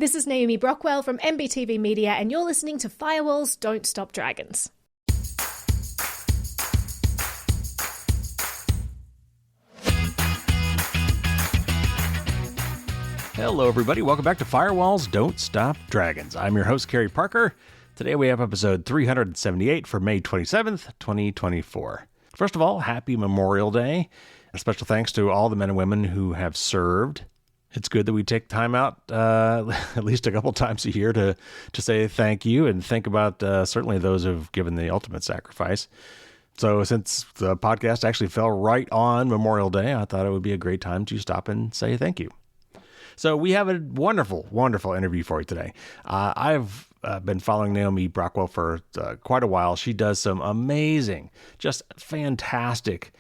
This is Naomi Brockwell from NBTV Media, and you're listening to Firewalls Don't Stop Dragons. Hello, everybody. Welcome back to Firewalls Don't Stop Dragons. I'm your host, Kerry Parker. Today we have episode 378 for May 27th, 2024. First of all, happy Memorial Day. A special thanks to all the men and women who have served. It's good that we take time out at least a couple times a year to say thank you and think about certainly those who've given the ultimate sacrifice. So since the podcast actually fell right on Memorial Day, I thought it would be a great time to stop and say thank you. So we have a wonderful, wonderful interview for you today. I've been following Naomi Brockwell for quite a while. She does some amazing, just fantastic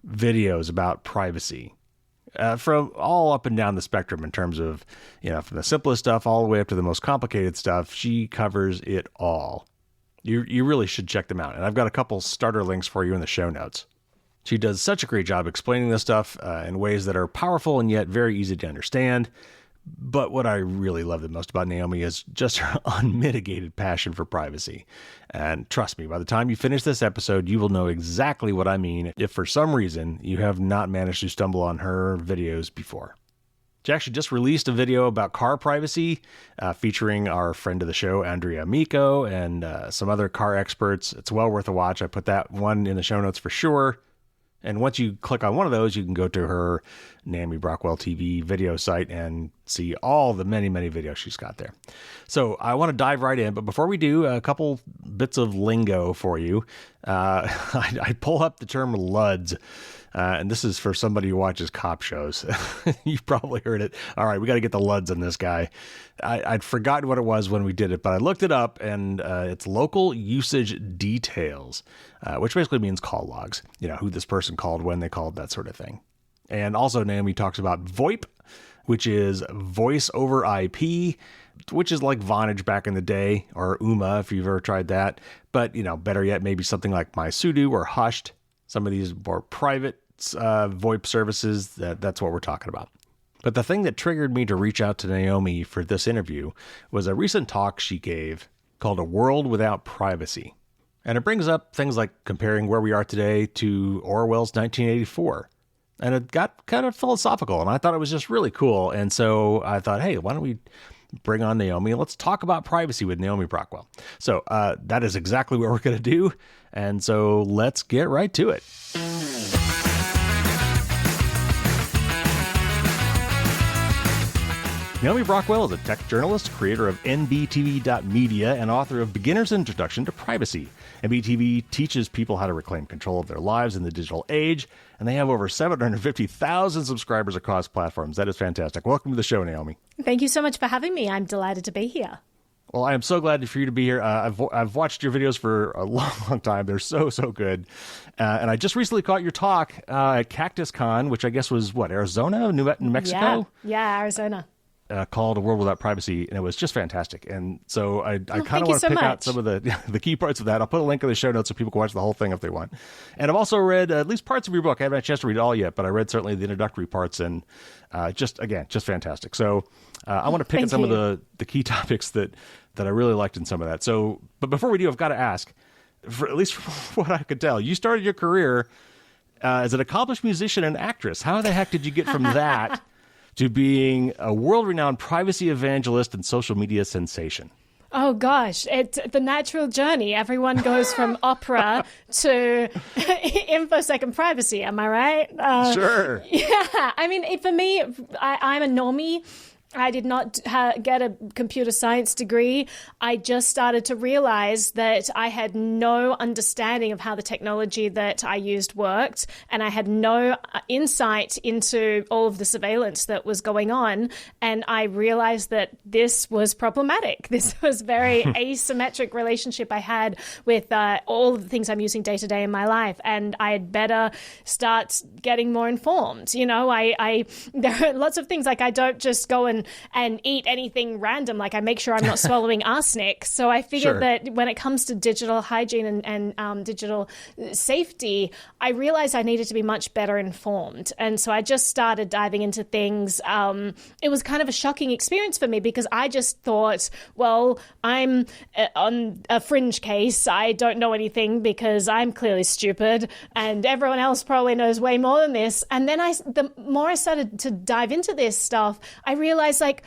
videos about privacy from all up and down the spectrum in terms of, from the simplest stuff all the way up to the most complicated stuff. She covers it all. You really should check them out. And I've got a couple starter links for you in the show notes. She does such a great job explaining this stuff in ways that are powerful and yet very easy to understand. But what I really love the most about Naomi is just her unmitigated passion for privacy. And trust me, by the time you finish this episode, you will know exactly what I mean if for some reason you have not managed to stumble on her videos before. She actually just released a video about car privacy featuring our friend of the show, Andrea Amico, and some other car experts. It's well worth a watch. I put that one in the show notes for sure. And once you click on one of those, you can go to her Naomi Brockwell TV video site and see all the many, many videos she's got there. So I want to dive right in. But before we do, a couple bits of lingo for you. I pull up the term LUDs. And this is for somebody who watches cop shows. You've probably heard it. All right, we got to get the LUDs on this guy. I'd forgotten what it was when we did it, but I looked it up, and it's local usage details, which basically means call logs. Who this person called, when they called, that sort of thing. And also Naomi talks about VoIP, which is voice over IP, which is like Vonage back in the day, or UMA if you've ever tried that. But, better yet, maybe something like MySudo or Hushed. Some of these more private VoIP services, that's what we're talking about. But the thing that triggered me to reach out to Naomi for this interview was a recent talk she gave called A World Without Privacy. And it brings up things like comparing where we are today to Orwell's 1984. And it got kind of philosophical, and I thought it was just really cool. And so I thought, hey, why don't we bring on Naomi and let's talk about privacy with Naomi Brockwell. So that is exactly what we're going to do. And so let's get right to it. Naomi Brockwell is a tech journalist, creator of NBTV.media, and author of Beginner's Introduction to Privacy. NBTV teaches people how to reclaim control of their lives in the digital age, and they have over 750,000 subscribers across platforms. That is fantastic. Welcome to the show, Naomi. Thank you so much for having me. I'm delighted to be here. Well, I am so glad for you to be here. I've watched your videos for a long, long time. They're so good. And I just recently caught your talk at Cactus Con, which I guess was, Arizona, New Mexico? Yeah, Arizona. Called A World Without Privacy, and it was just fantastic. And so I kind of want to pick out some of the key parts of that. I'll put a link in the show notes so people can watch the whole thing if they want. And I've also read at least parts of your book. I haven't had a chance to read it all yet, but I read certainly the introductory parts, and just fantastic. So I want to pick at some of the key topics that I really liked in some of that. So, but before we do, I've got to ask, for at least from what I could tell, you started your career as an accomplished musician and actress. How the heck did you get from that to being a world-renowned privacy evangelist and social media sensation? Oh, gosh, it's the natural journey. Everyone goes from opera to infosec privacy. Am I right? Sure. Yeah. I mean, for me, I'm a normie. I did not get a computer science degree. I just started to realize that I had no understanding of how the technology that I used worked, and I had no insight into all of the surveillance that was going on. And I realized that this was problematic. This was very asymmetric relationship I had with all of the things I'm using day to day in my life, and I had better start getting more informed. There are lots of things like I don't just go and and eat anything random. Like I make sure I'm not swallowing arsenic. So I figured that when it comes to digital hygiene and digital safety, I realized I needed to be much better informed. And so I just started diving into things. It was kind of a shocking experience for me because I just thought, well, I'm on a fringe case. I don't know anything because I'm clearly stupid and everyone else probably knows way more than this. And then the more I started to dive into this stuff, I realized like,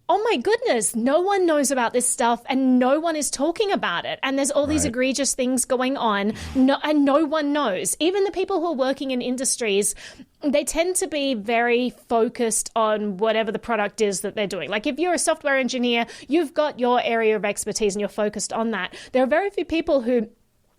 oh my goodness, no one knows about this stuff and no one is talking about it. And there's all these egregious things going on and no one knows. Even the people who are working in industries, they tend to be very focused on whatever the product is that they're doing. Like if you're a software engineer, you've got your area of expertise and you're focused on that. There are very few people who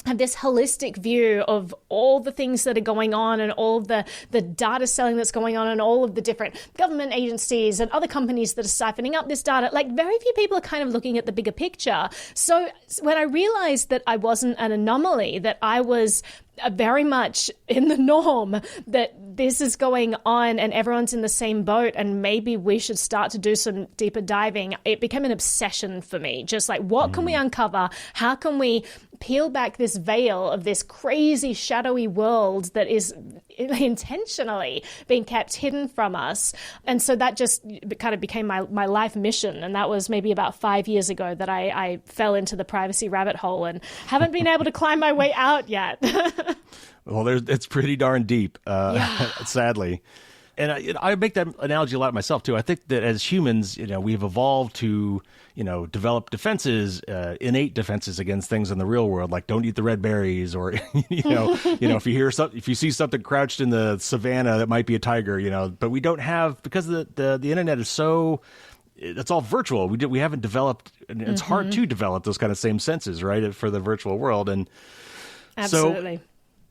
have this holistic view of all the things that are going on and all of the data selling that's going on and all of the different government agencies and other companies that are siphoning up this data. Like very few people are kind of looking at the bigger picture. So when I realized that I wasn't an anomaly, that I was very much in the norm, that this is going on and everyone's in the same boat and maybe we should start to do some deeper diving, it became an obsession for me. Just like, what can we uncover? How can we peel back this veil of this crazy shadowy world that is intentionally being kept hidden from us? And so that just kind of became my life mission. And that was maybe about 5 years ago that I fell into the privacy rabbit hole and haven't been able to climb my way out yet. Well, it's pretty darn deep, sadly. And I make that analogy a lot myself, too. I think that as humans, we've evolved to, develop defenses, innate defenses against things in the real world, like don't eat the red berries, or, if you see something crouched in the savannah that might be a tiger, but we don't have, because the internet is so, it's all virtual. We haven't developed, and it's hard to develop those kind of same senses, right, for the virtual world. And absolutely.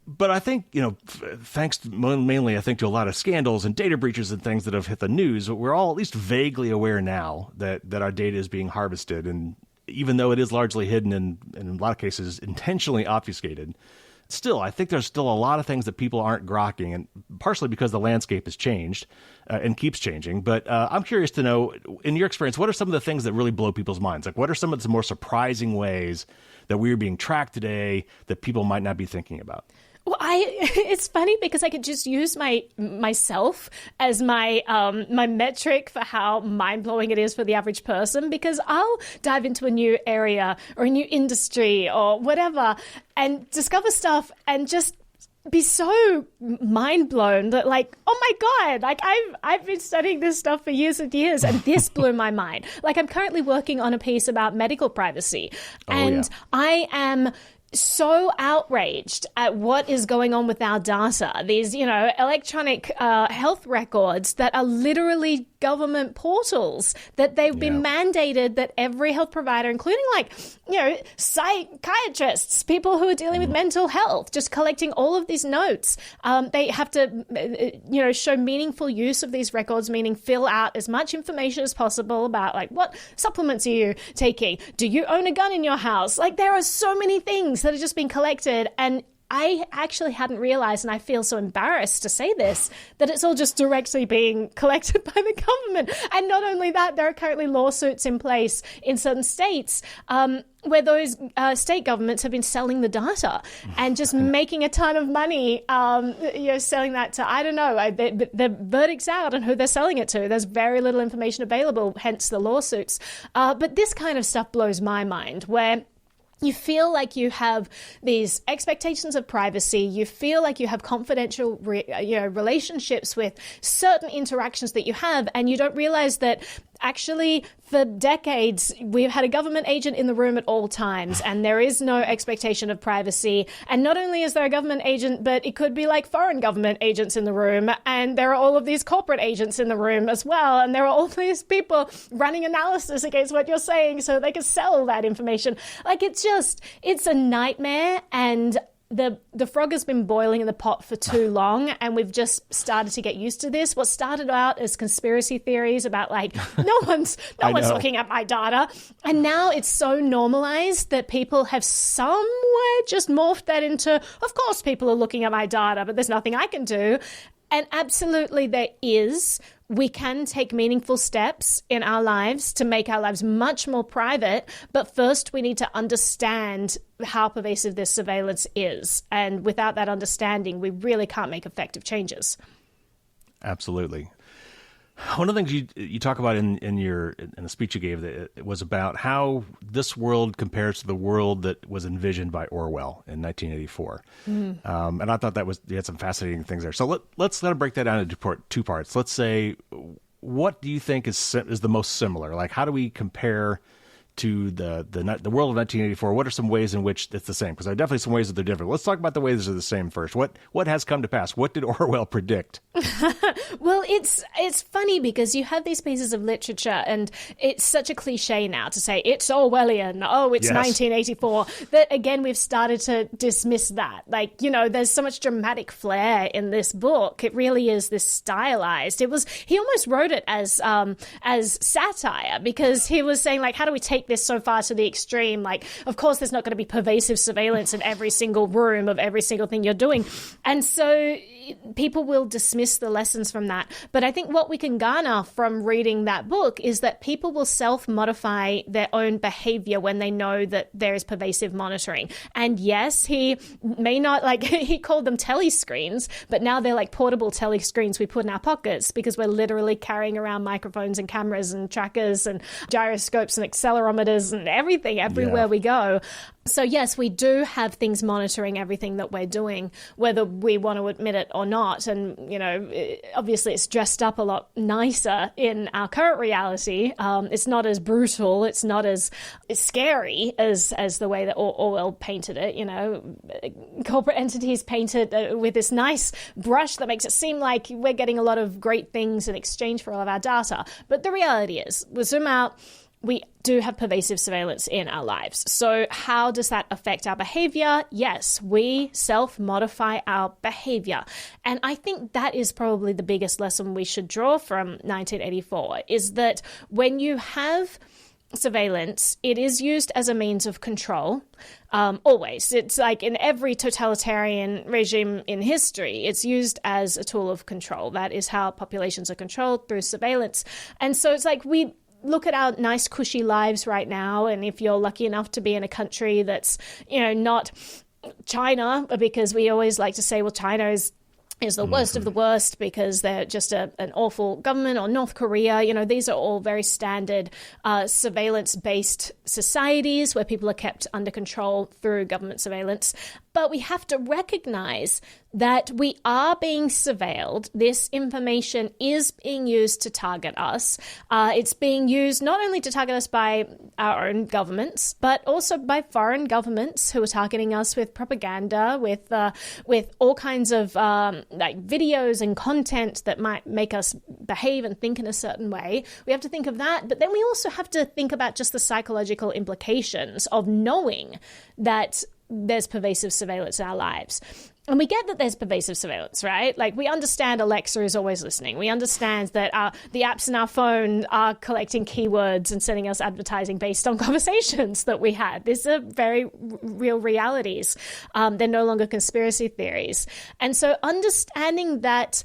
But I think, thanks mainly, I think, to a lot of scandals and data breaches and things that have hit the news, we're all at least vaguely aware now that our data is being harvested. And even though it is largely hidden and in a lot of cases intentionally obfuscated, still, I think there's still a lot of things that people aren't grokking, and partially because the landscape has changed and keeps changing. But I'm curious to know, in your experience, what are some of the things that really blow people's minds? Like, what are some of the more surprising ways that we're being tracked today that people might not be thinking about? Well, it's funny because I could just use myself as my metric for how mind-blowing it is for the average person, because I'll dive into a new area or a new industry or whatever and discover stuff and just be so mind blown that like, oh my God, like I've been studying this stuff for years and years, and this blew my mind. Like I'm currently working on a piece about medical privacy, and I am so outraged at what is going on with our data. These, electronic health records that are literally government portals, that they've been mandated that every health provider, including psychiatrists, people who are dealing with mental health, just collecting all of these notes. They have to, show meaningful use of these records, meaning fill out as much information as possible about like what supplements are you taking? Do you own a gun in your house? Like there are so many things that are just being collected, and I actually hadn't realized, and I feel so embarrassed to say this, that it's all just directly being collected by the government. And not only that, there are currently lawsuits in place in certain states where those state governments have been selling the data and just making a ton of money, selling that to, I don't know, the verdict's out on who they're selling it to. There's very little information available, hence the lawsuits. But this kind of stuff blows my mind, where you feel like you have these expectations of privacy. You feel like you have confidential relationships with certain interactions that you have, and you don't realize that actually for decades we've had a government agent in the room at all times, and there is no expectation of privacy. And not only is there a government agent, but it could be like foreign government agents in the room, and there are all of these corporate agents in the room as well, and there are all these people running analysis against what you're saying so they can sell that information. Like it's a nightmare, and the frog has been boiling in the pot for too long, and we've just started to get used to this. What started out as conspiracy theories about like no one's looking at my data, and now it's so normalized that people have somewhere just morphed that into, of course people are looking at my data, but there's nothing I can do. And absolutely there is. We can take meaningful steps in our lives to make our lives much more private. But first, we need to understand how pervasive this surveillance is. And without that understanding, we really can't make effective changes. Absolutely. One of the things you talk about in the speech you gave, that it was about how this world compares to the world that was envisioned by Orwell in 1984. And I thought you had some fascinating things there. So let's break that down into two parts. Let's say, what do you think is the most similar? Like, how do we compare to the world of 1984? What are some ways in which it's the same? Because there are definitely some ways that they're different. Let's talk about the ways they're the same first. What has come to pass? What did Orwell predict? Well, it's funny because you have these pieces of literature, and it's such a cliche now to say it's Orwellian. Oh, it's 1984. That again, we've started to dismiss that. Like, there's so much dramatic flair in this book. It really is this stylized. He almost wrote it as satire, because he was saying, like, how do we take this so far to the extreme? Like, of course, there's not going to be pervasive surveillance in every single room of every single thing you're doing. And so people will dismiss the lessons from that. But I think what we can garner from reading that book is that people will self-modify their own behavior when they know that there is pervasive monitoring. And yes, he may not, he called them telescreens, but now they're like portable telescreens we put in our pockets, because we're literally carrying around microphones and cameras and trackers and gyroscopes and accelerometers and everything everywhere we go. So yes, we do have things monitoring everything that we're doing, whether we want to admit it or not. And, obviously it's dressed up a lot nicer in our current reality. It's not as brutal. It's not as scary as the way that Orwell painted it. Corporate entities painted with this nice brush that makes it seem like we're getting a lot of great things in exchange for all of our data. But the reality is, we zoom out, we do have pervasive surveillance in our lives. So how does that affect our behavior? Yes, we self-modify our behavior. And I think that is probably the biggest lesson we should draw from 1984, is that when you have surveillance, it is used as a means of control. Always. It's like in every totalitarian regime in history, it's used as a tool of control. That is how populations are controlled, through surveillance. And so it's like we look at our nice, cushy lives right now, and if you're lucky enough to be in a country that's, not China, because we always like to say, well, China is the worst of the worst because they're just an awful government, or North Korea. These are all very standard surveillance-based societies where people are kept under control through government surveillance. But we have to recognize that we are being surveilled. This information is being used to target us. It's being used not only to target us by our own governments, but also by foreign governments who are targeting us with propaganda, with all kinds of videos and content that might make us behave and think in a certain way. We have to think of that. But then we also have to think about just the psychological implications of knowing that there's pervasive surveillance in our lives. And we get that there's pervasive surveillance, right? Like, we understand Alexa is always listening. We understand that the apps in our phone are collecting keywords and sending us advertising based on conversations that we had. These are very real realities. They're no longer conspiracy theories. And so understanding that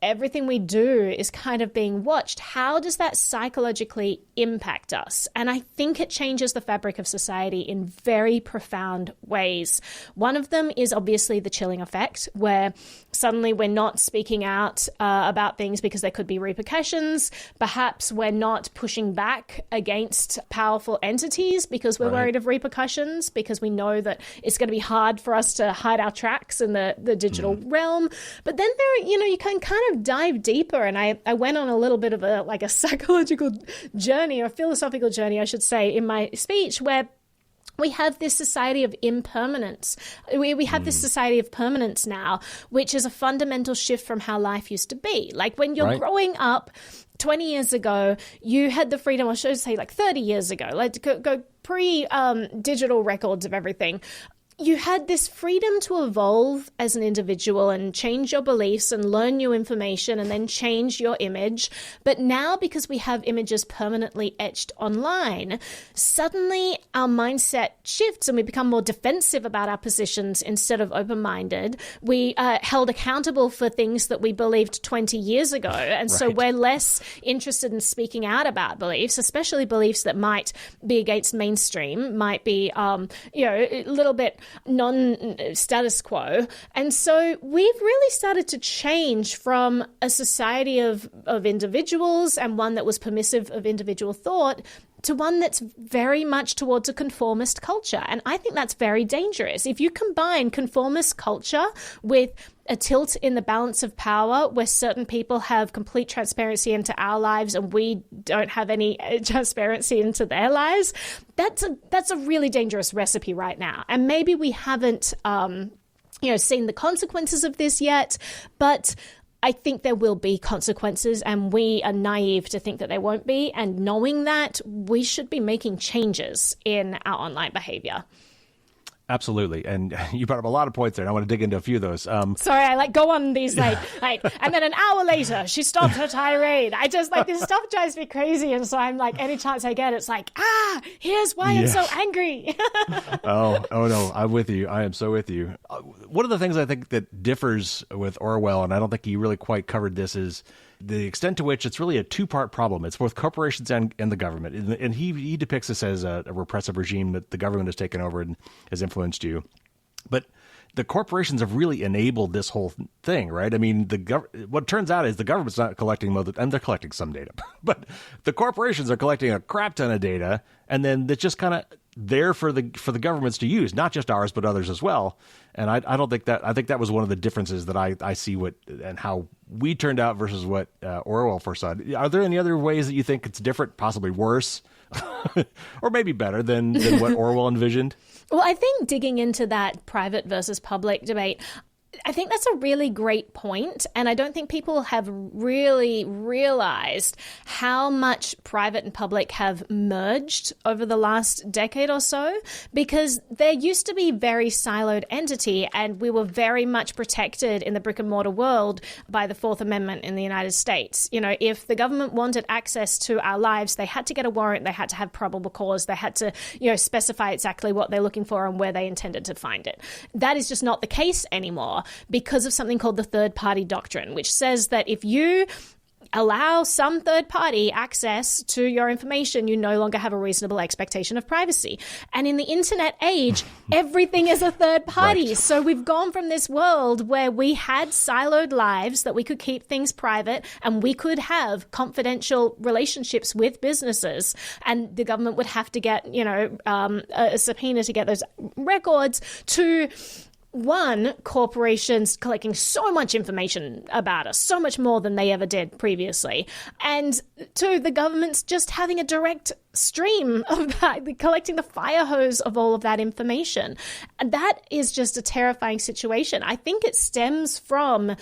everything we do is kind of being watched, how does that psychologically impact us? And I think it changes the fabric of society in very profound ways. One of them is obviously the chilling effect, where suddenly we're not speaking out about things because there could be repercussions. Perhaps we're not pushing back against powerful entities because we're worried of repercussions, because we know that it's going to be hard for us to hide our tracks in the digital realm. But then there, you can kind of dive deeper. And I went on a little bit of a psychological journey, or a philosophical journey, I should say, in my speech, where we have this society of impermanence. We have this society of permanence now, which is a fundamental shift from how life used to be. Like, when you're growing up 20 years ago, you had the freedom, or should I say like 30 years ago, like go pre-digital records of everything. you had this freedom to evolve as an individual and change your beliefs and learn new information and then change your image. But now, because we have images permanently etched online, suddenly our mindset shifts and we become more defensive about our positions instead of open-minded. We are held accountable for things that we believed 20 years ago. And so we're less interested in speaking out about beliefs, especially beliefs that might be against mainstream, might be, a little bit non-status quo. And so we've really started to change from a society of individuals and one that was permissive of individual thought to one that's very much towards a conformist culture. And I think that's very dangerous. If you combine conformist culture with a tilt in the balance of power where certain people have complete transparency into our lives and we don't have any transparency into their lives, that's a really dangerous recipe right now. And maybe we haven't seen the consequences of this yet, but I think there will be consequences, and we are naive to think that there won't be. And knowing that, we should be making changes in our online behavior. Absolutely. And you brought up a lot of points there, and I want to dig into a few of those. Sorry, I go on these and then an hour later, she stopped her tirade. I just this stuff drives me crazy. And so I'm like, any chance I get, it's like, here's why I'm so angry. Oh no, I'm with you. I am so with you. One of the things I think that differs with Orwell, and I don't think he really quite covered this, is the extent to which it's really a two-part problem. It's both corporations and the government. And he depicts this as a repressive regime that the government has taken over and has influenced you. But the corporations have really enabled this whole thing, right? I mean, what turns out is the government's not collecting and they're collecting some data, but the corporations are collecting a crap ton of data, and then it's just kind of there for the governments to use, not just ours, but others as well. And I don't think that, I think that was one of the differences that I see and how we turned out versus what Orwell foresaw. Are there any other ways that you think it's different, possibly worse, or maybe better than what Orwell envisioned? Well, I think digging into that private versus public debate, I think that's a really great point, and I don't think people have really realized how much private and public have merged over the last decade or so, because there used to be very siloed entity, and we were very much protected in the brick and mortar world by the Fourth Amendment in the United States. If the government wanted access to our lives, they had to get a warrant, they had to have probable cause, they had to, specify exactly what they're looking for and where they intended to find it. That is just not the case anymore, because of something called the third party doctrine, which says that if you allow some third party access to your information, you no longer have a reasonable expectation of privacy. And in the internet age, everything is a third party. Right. So we've gone from this world where we had siloed lives that we could keep things private and we could have confidential relationships with businesses, and the government would have to get, a subpoena to get those records, to corporations collecting so much information about us, so much more than they ever did previously. And two, the government's just having a direct stream of that, collecting the fire hose of all of that information. And that is just a terrifying situation. I think it stems from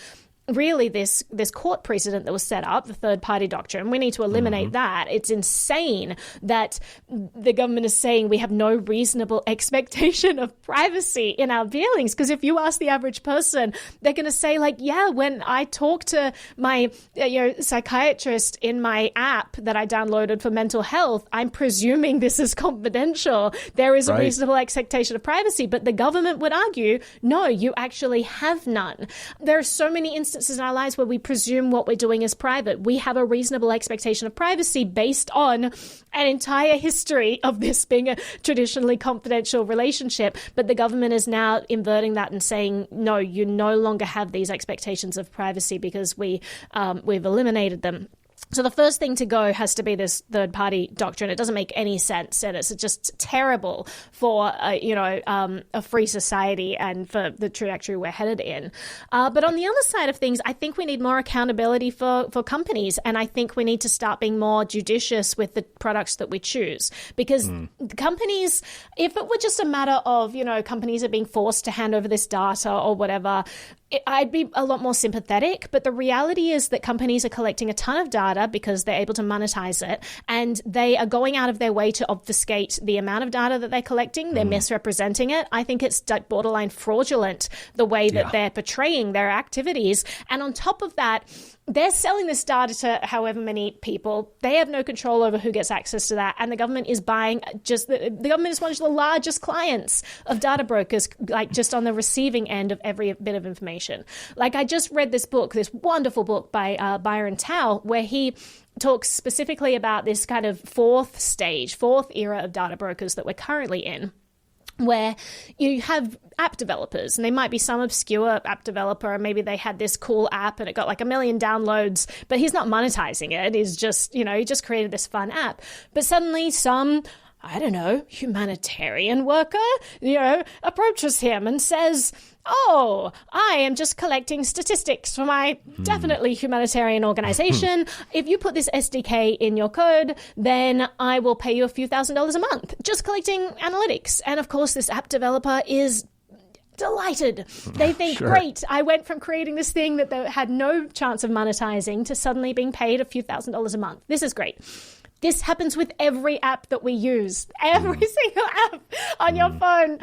really this court precedent that was set up, the third party doctrine. We need to eliminate that. It's insane that the government is saying we have no reasonable expectation of privacy in our dealings. Because if you ask the average person, they're going to say when I talk to my psychiatrist in my app that I downloaded for mental health, I'm presuming this is confidential. There is a reasonable expectation of privacy. But the government would argue, no, you actually have none. There are so many instances in our lives where we presume what we're doing is private. We have a reasonable expectation of privacy based on an entire history of this being a traditionally confidential relationship. But the government is now inverting that and saying, no, you no longer have these expectations of privacy because we've eliminated them. So the first thing to go has to be this third-party doctrine. It doesn't make any sense, and it's just terrible for a free society and for the trajectory we're headed in. But on the other side of things, I think we need more accountability for companies, and I think we need to start being more judicious with the products that we choose. Because companies, if it were just a matter of companies are being forced to hand over this data or whatever, I'd be a lot more sympathetic, but the reality is that companies are collecting a ton of data because they're able to monetize it, and they are going out of their way to obfuscate the amount of data that they're collecting. They're misrepresenting it. I think it's borderline fraudulent, the way that they're portraying their activities. And on top of that, they're selling this data to however many people. They have no control over who gets access to that. And the government is buying the government is one of the largest clients of data brokers, like just on the receiving end of every bit of information. Like I just read this wonderful book by Byron Tao, where he talks specifically about this kind of fourth era of data brokers that we're currently in, where you have app developers, and they might be some obscure app developer, and maybe they had this cool app and it got like 1 million downloads, but he's not monetizing it. He's just, he just created this fun app. But suddenly some, I don't know, humanitarian worker, approaches him and says, oh, I am just collecting statistics for my definitely humanitarian organization. If you put this SDK in your code, then I will pay you a few $1,000s a month, just collecting analytics. And of course, this app developer is delighted. They think, great, I went from creating this thing that they had no chance of monetizing to suddenly being paid a few $1,000s a month. This is great. This happens with every app that we use. Every single app on your phone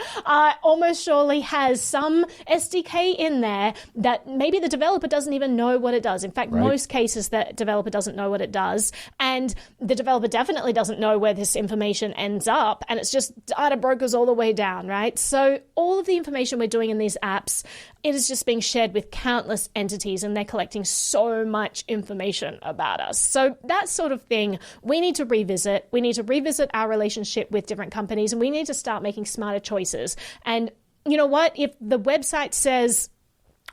almost surely has some SDK in there that maybe the developer doesn't even know what it does. In fact, most cases the developer doesn't know what it does. And the developer definitely doesn't know where this information ends up. And it's just data brokers all the way down, right? So all of the information we're doing in these apps, it is just being shared with countless entities, and they're collecting so much information about us. So that sort of thing we need to revisit. We need to revisit our relationship with different companies, and we need to start making smarter choices. And you know what? If the website says,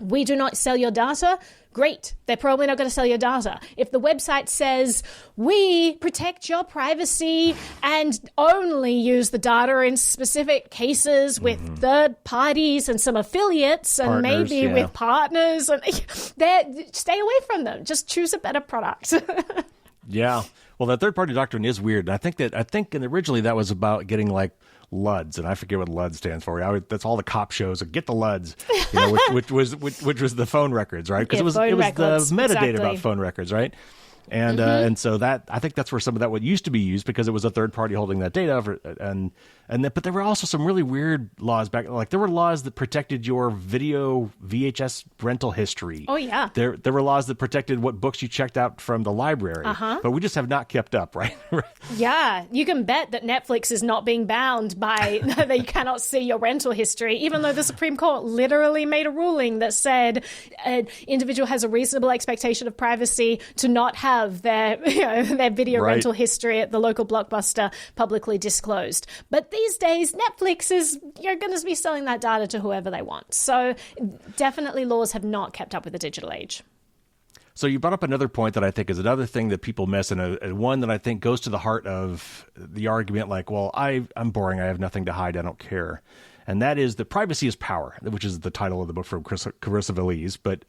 we do not sell your data, great. They're probably not going to sell your data. If the website says, we protect your privacy and only use the data in specific cases with third parties and some affiliates and maybe with partners, and stay away from them. Just choose a better product. Yeah. Well, that third-party doctrine is weird. And I think originally that was about getting like LUDs, and I forget what LUD stands for. That's all the cop shows. Get the LUDs, which was the phone records, right? Because it was the metadata about phone records, right? And and so that, I think that's where some of that what used to be used, because it was a third party holding that data. But there were also some really weird laws back. Like there were laws that protected your video VHS rental history. Oh yeah. There were laws that protected what books you checked out from the library. But we just have not kept up, right? Yeah, you can bet that Netflix is not being bound by that you cannot see your rental history, even though the Supreme Court literally made a ruling that said an individual has a reasonable expectation of privacy to not have their video rental history at the local Blockbuster publicly disclosed. But these days, Netflix is going to be selling that data to whoever they want. So definitely laws have not kept up with the digital age. So you brought up another point that I think is another thing that people miss, and one that I think goes to the heart of the argument, like, well, I'm boring, I have nothing to hide, I don't care. And that is that privacy is power, which is the title of the book from Carissa Valise. But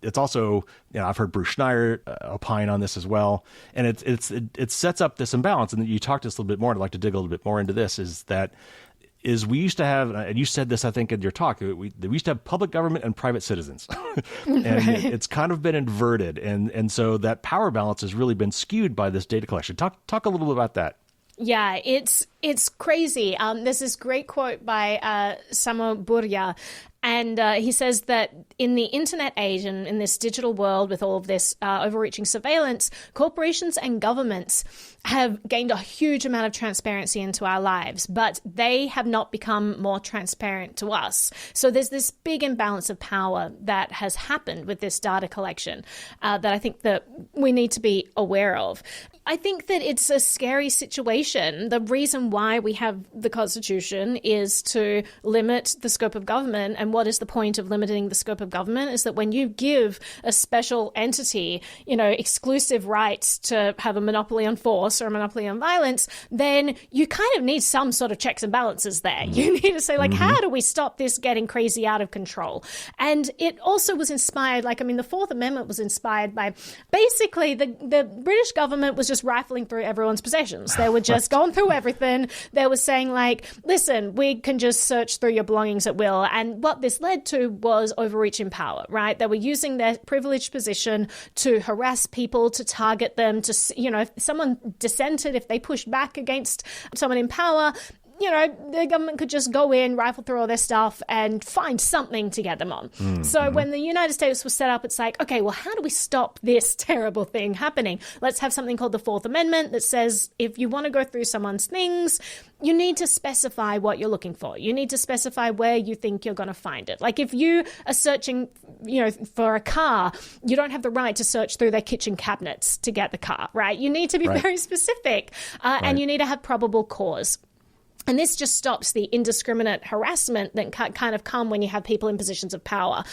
it's also, I've heard Bruce Schneier opine on this as well. And it sets up this imbalance. And you talked to us a little bit more, and I'd like to dig a little bit more into this, is we used to have, and you said this, I think, in your talk, we used to have public government and private citizens. And it's kind of been inverted. And so that power balance has really been skewed by this data collection. Talk a little bit about that. Yeah, it's crazy. There's this great quote by Samo Burya, and he says that in the internet age and in this digital world with all of this overreaching surveillance, corporations and governments have gained a huge amount of transparency into our lives, but they have not become more transparent to us. So there's this big imbalance of power that has happened with this data collection that I think that we need to be aware of. I think that it's a scary situation. The reason why we have the Constitution is to limit the scope of government. And what is the point of limiting the scope of government is that when you give a special entity, exclusive rights to have a monopoly on force or a monopoly on violence, then you kind of need some sort of checks and balances there. You need to say, how do we stop this getting crazy out of control? And it also was inspired, the Fourth Amendment was inspired by basically the British government was just rifling through everyone's possessions. They were just going through everything. They were saying listen, we can just search through your belongings at will. And what what this led to was overreach in power, right? They were using their privileged position to harass people, to target them, to, if someone dissented, if they pushed back against someone in power, the government could just go in, rifle through all their stuff, and find something to get them on. So when the United States was set up, it's like, okay, well, how do we stop this terrible thing happening? Let's have something called the Fourth Amendment that says if you want to go through someone's things, you need to specify what you're looking for. You need to specify where you think you're going to find it. Like if you are searching, for a car, you don't have the right to search through their kitchen cabinets to get the car, right? You need to be very specific, and you need to have probable cause. And this just stops the indiscriminate harassment that kind of come when you have people in positions of power.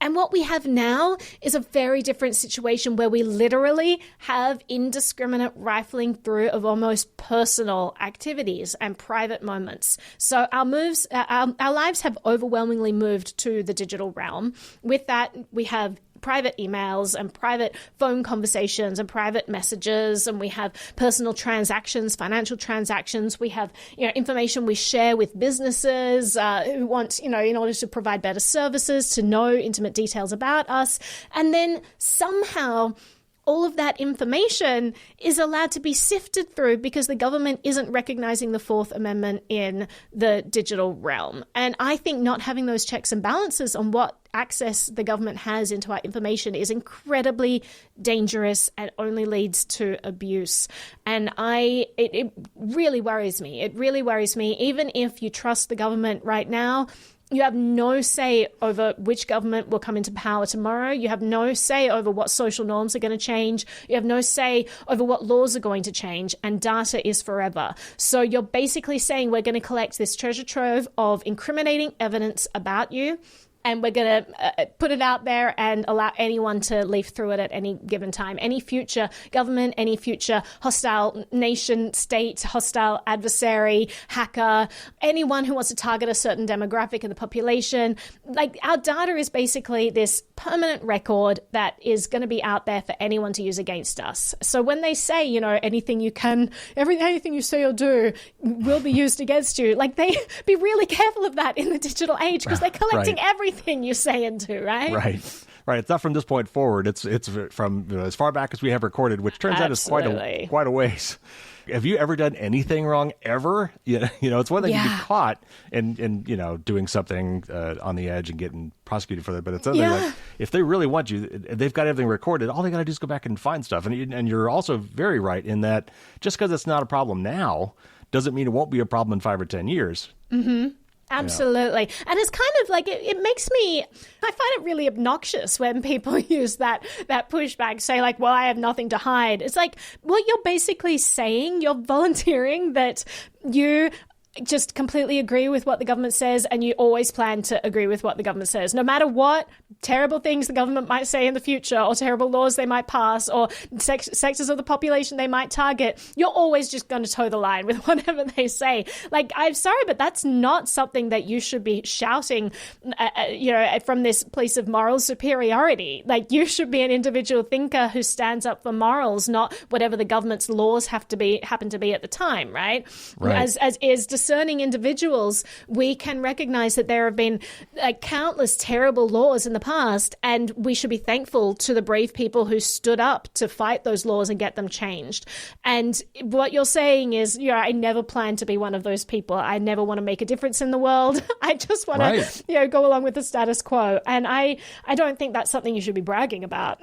And what we have now is a very different situation where we literally have indiscriminate rifling through of almost personal activities and private moments. So our lives have overwhelmingly moved to the digital realm. With that, we have private emails and private phone conversations and private messages, and we have personal transactions, financial transactions. We have, information we share with businesses who want, in order to provide better services, to know intimate details about us. And then somehow all of that information is allowed to be sifted through because the government isn't recognizing the Fourth Amendment in the digital realm. And I think not having those checks and balances on what access the government has into our information is incredibly dangerous and only leads to abuse. And it really worries me. It really worries me. Even if you trust the government right now, you have no say over which government will come into power tomorrow. You have no say over what social norms are going to change. You have no say over what laws are going to change. And data is forever. So you're basically saying we're going to collect this treasure trove of incriminating evidence about you, and we're going to put it out there and allow anyone to leaf through it at any given time. Any future government, any future hostile nation, state, hostile adversary, hacker, anyone who wants to target a certain demographic of the population. Like, our data is basically this permanent record that is going to be out there for anyone to use against us. So when they say, anything you say or do will be used against you, like, they be really careful of that in the digital age, because they're collecting everything you say and do, right? Right. It's not from this point forward. It's from as far back as we have recorded, which turns out is quite a ways. Have you ever done anything wrong ever? It's one thing to be caught and doing something on the edge and getting prosecuted for that. But it's another thing, like, if they really want you, they've got everything recorded. All they got to do is go back and find stuff. And you're also very right in that just because it's not a problem now doesn't mean it won't be a problem in 5 or 10 years. Mm-hmm. Absolutely. And it's kind of like, it makes me, I find it really obnoxious when people use that pushback, say like, well, I have nothing to hide. It's like, what you're basically saying, you're volunteering that you just completely agree with what the government says, and you always plan to agree with what the government says, no matter what terrible things the government might say in the future, or terrible laws they might pass, or sectors of the population they might target. You're always just going to toe the line with whatever they say. Like, I'm sorry, but that's not something that you should be shouting, from this place of moral superiority. Like, you should be an individual thinker who stands up for morals, not whatever the government's laws happen to be at the time, right? As is discerning individuals, we can recognize that there have been countless terrible laws in the past, and we should be thankful to the brave people who stood up to fight those laws and get them changed. And what you're saying is, I never plan to be one of those people. I never want to make a difference in the world. I just want to, go along with the status quo. And I don't think that's something you should be bragging about.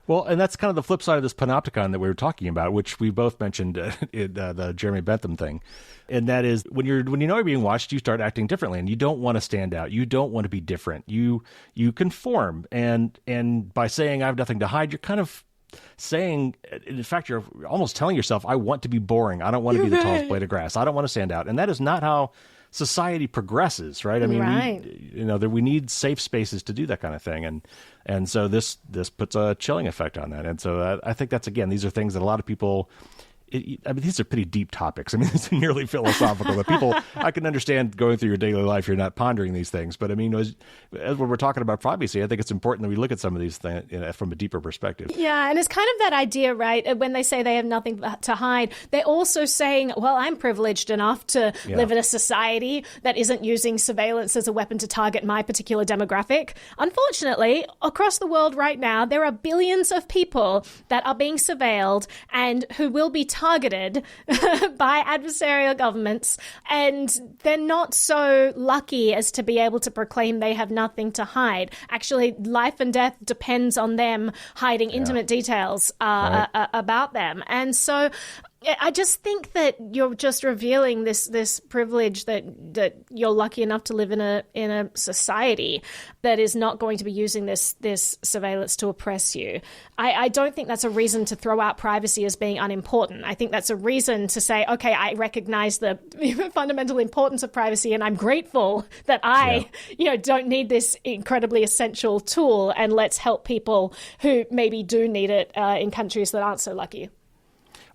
Well, and that's kind of the flip side of this panopticon that we were talking about, which we both mentioned in the Jeremy Bentham thing. And that is, when you know you're being watched, you start acting differently, and you don't want to stand out. You don't want to be different. You conform. And by saying I have nothing to hide, you're kind of saying, in fact, you're almost telling yourself, I want to be boring. I don't want to be the tallest blade of grass. I don't want to stand out. And that is not how society progresses, right? I mean, we need safe spaces to do that kind of thing. And so this puts a chilling effect on that. And so I think that's, again, these are things that a lot of people, these are pretty deep topics. I mean, it's nearly philosophical. But people, I can understand going through your daily life, you're not pondering these things. But I mean, as when we're talking about privacy, I think it's important that we look at some of these things from a deeper perspective. Yeah, and it's kind of that idea, right? When they say they have nothing to hide, they're also saying, well, I'm privileged enough to live in a society that isn't using surveillance as a weapon to target my particular demographic. Unfortunately, across the world right now, there are billions of people that are being surveilled and who will be targeted by adversarial governments, and they're not so lucky as to be able to proclaim they have nothing to hide. Actually, life and death depends on them hiding intimate details about them. And so I just think that you're just revealing this privilege that you're lucky enough to live in a society that is not going to be using this surveillance to oppress you. I don't think that's a reason to throw out privacy as being unimportant. I think that's a reason to say, okay, I recognize the fundamental importance of privacy, and I'm grateful that I don't need this incredibly essential tool, and let's help people who maybe do need it in countries that aren't so lucky.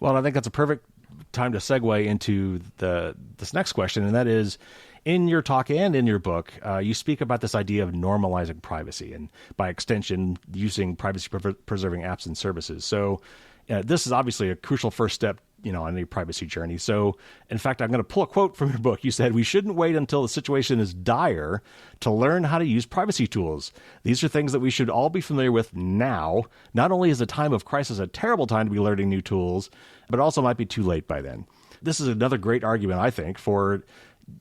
Well, I think that's a perfect time to segue into this next question, and that is, in your talk and in your book, you speak about this idea of normalizing privacy and, by extension, using privacy-preserving apps and services. So this is obviously a crucial first step on any privacy journey. So, in fact, I'm going to pull a quote from your book. You said, "We shouldn't wait until the situation is dire to learn how to use privacy tools. These are things that we should all be familiar with now. Not only is a time of crisis a terrible time to be learning new tools, but also might be too late by then." This is another great argument, I think, for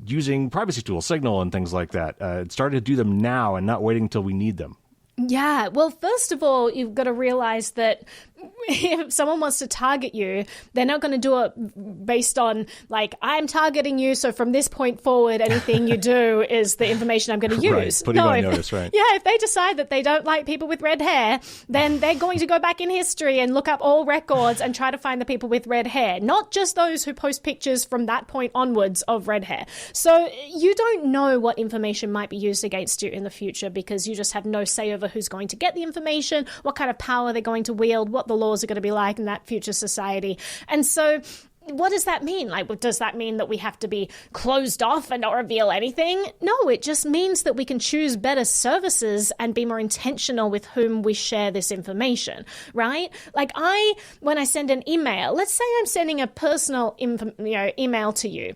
using privacy tools, Signal and things like that. Starting to do them now and not waiting until we need them. Yeah, well, first of all, you've got to realize that if someone wants to target you, they're not going to do it based on, like, I'm targeting you, so from this point forward, anything you do is the information I'm going to use. Right, putting on notice, right. Yeah, if they decide that they don't like people with red hair, then they're going to go back in history and look up all records and try to find the people with red hair, not just those who post pictures from that point onwards of red hair. So you don't know what information might be used against you in the future because you just have no say over who's going to get the information, what kind of power they're going to wield, what the laws are going to be like in that future society. And so what does that mean? Like, does that mean that we have to be closed off and not reveal anything? No, it just means that we can choose better services and be more intentional with whom we share this information, right? Like when I send an email, let's say I'm sending a personal email to you.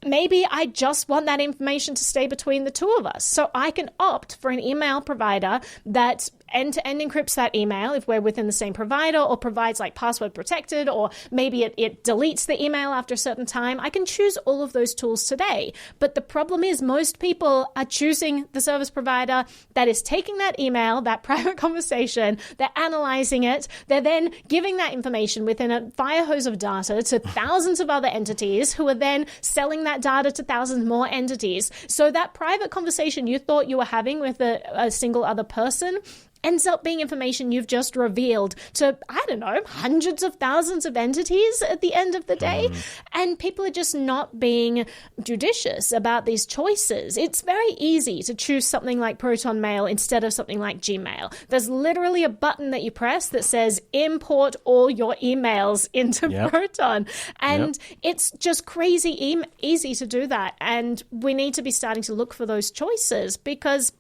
Maybe I just want that information to stay between the two of us. So I can opt for an email provider that end-to-end encrypts that email if we're within the same provider, or provides like password protected, or maybe it deletes the email after a certain time. I can choose all of those tools today. But the problem is most people are choosing the service provider that is taking that email, that private conversation, they're analyzing it, they're then giving that information within a fire hose of data to thousands of other entities who are then selling that data to thousands more entities. So that private conversation you thought you were having with a single other person ends up being information you've just revealed to, I don't know, hundreds of thousands of entities at the end of the day. And people are just not being judicious about these choices. It's very easy to choose something like Proton Mail instead of something like Gmail. There's literally a button that you press that says import all your emails into Proton. And it's just crazy easy to do that. And we need to be starting to look for those choices because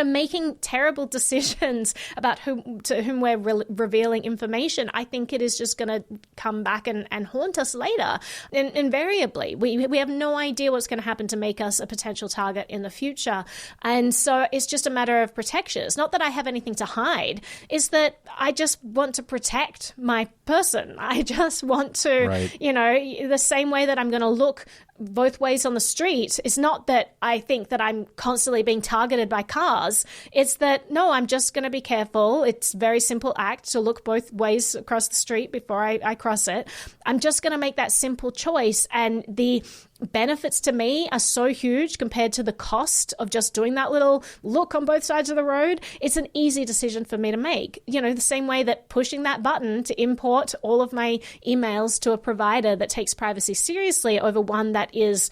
making terrible decisions about to whom we're revealing information, I think it is just going to come back and haunt us later. And invariably, we have no idea what's going to happen to make us a potential target in the future. And so it's just a matter of protection. It's not that I have anything to hide. It's that I just want to protect my person. I just want to, the same way that I'm going to look both ways on the street. It's not that I think that I'm constantly being targeted by cars. It's that, no, I'm just going to be careful. It's a very simple act to look both ways across the street before I cross it. I'm just going to make that simple choice. And the benefits to me are so huge compared to the cost of just doing that little look on both sides of the road. It's an easy decision for me to make. The same way that pushing that button to import all of my emails to a provider that takes privacy seriously over one that is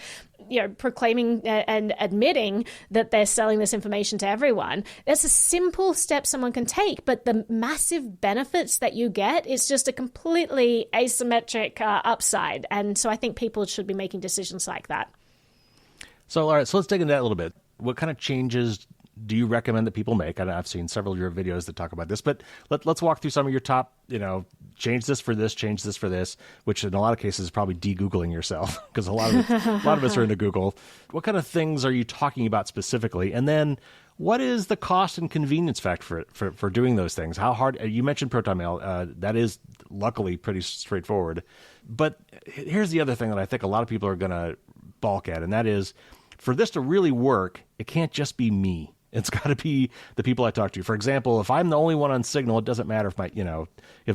proclaiming and admitting that they're selling this information to everyone. That's a simple step someone can take, but the massive benefits that you get is just a completely asymmetric upside. And so I think people should be making decisions like that. So, all right, so let's dig into that a little bit. What kind of changes do you recommend that people make? I've seen several of your videos that talk about this, but let's walk through some of your top, change this for this, change this for this, which in a lot of cases is probably de-Googling yourself because a lot of us are into Google. What kind of things are you talking about specifically? And then what is the cost and convenience factor for doing those things? How hard, you mentioned Proton Mail, that is luckily pretty straightforward. But here's the other thing that I think a lot of people are going to balk at, and that is, for this to really work, it can't just be me. It's got to be the people I talk to. For example, if I'm the only one on Signal, it doesn't matter if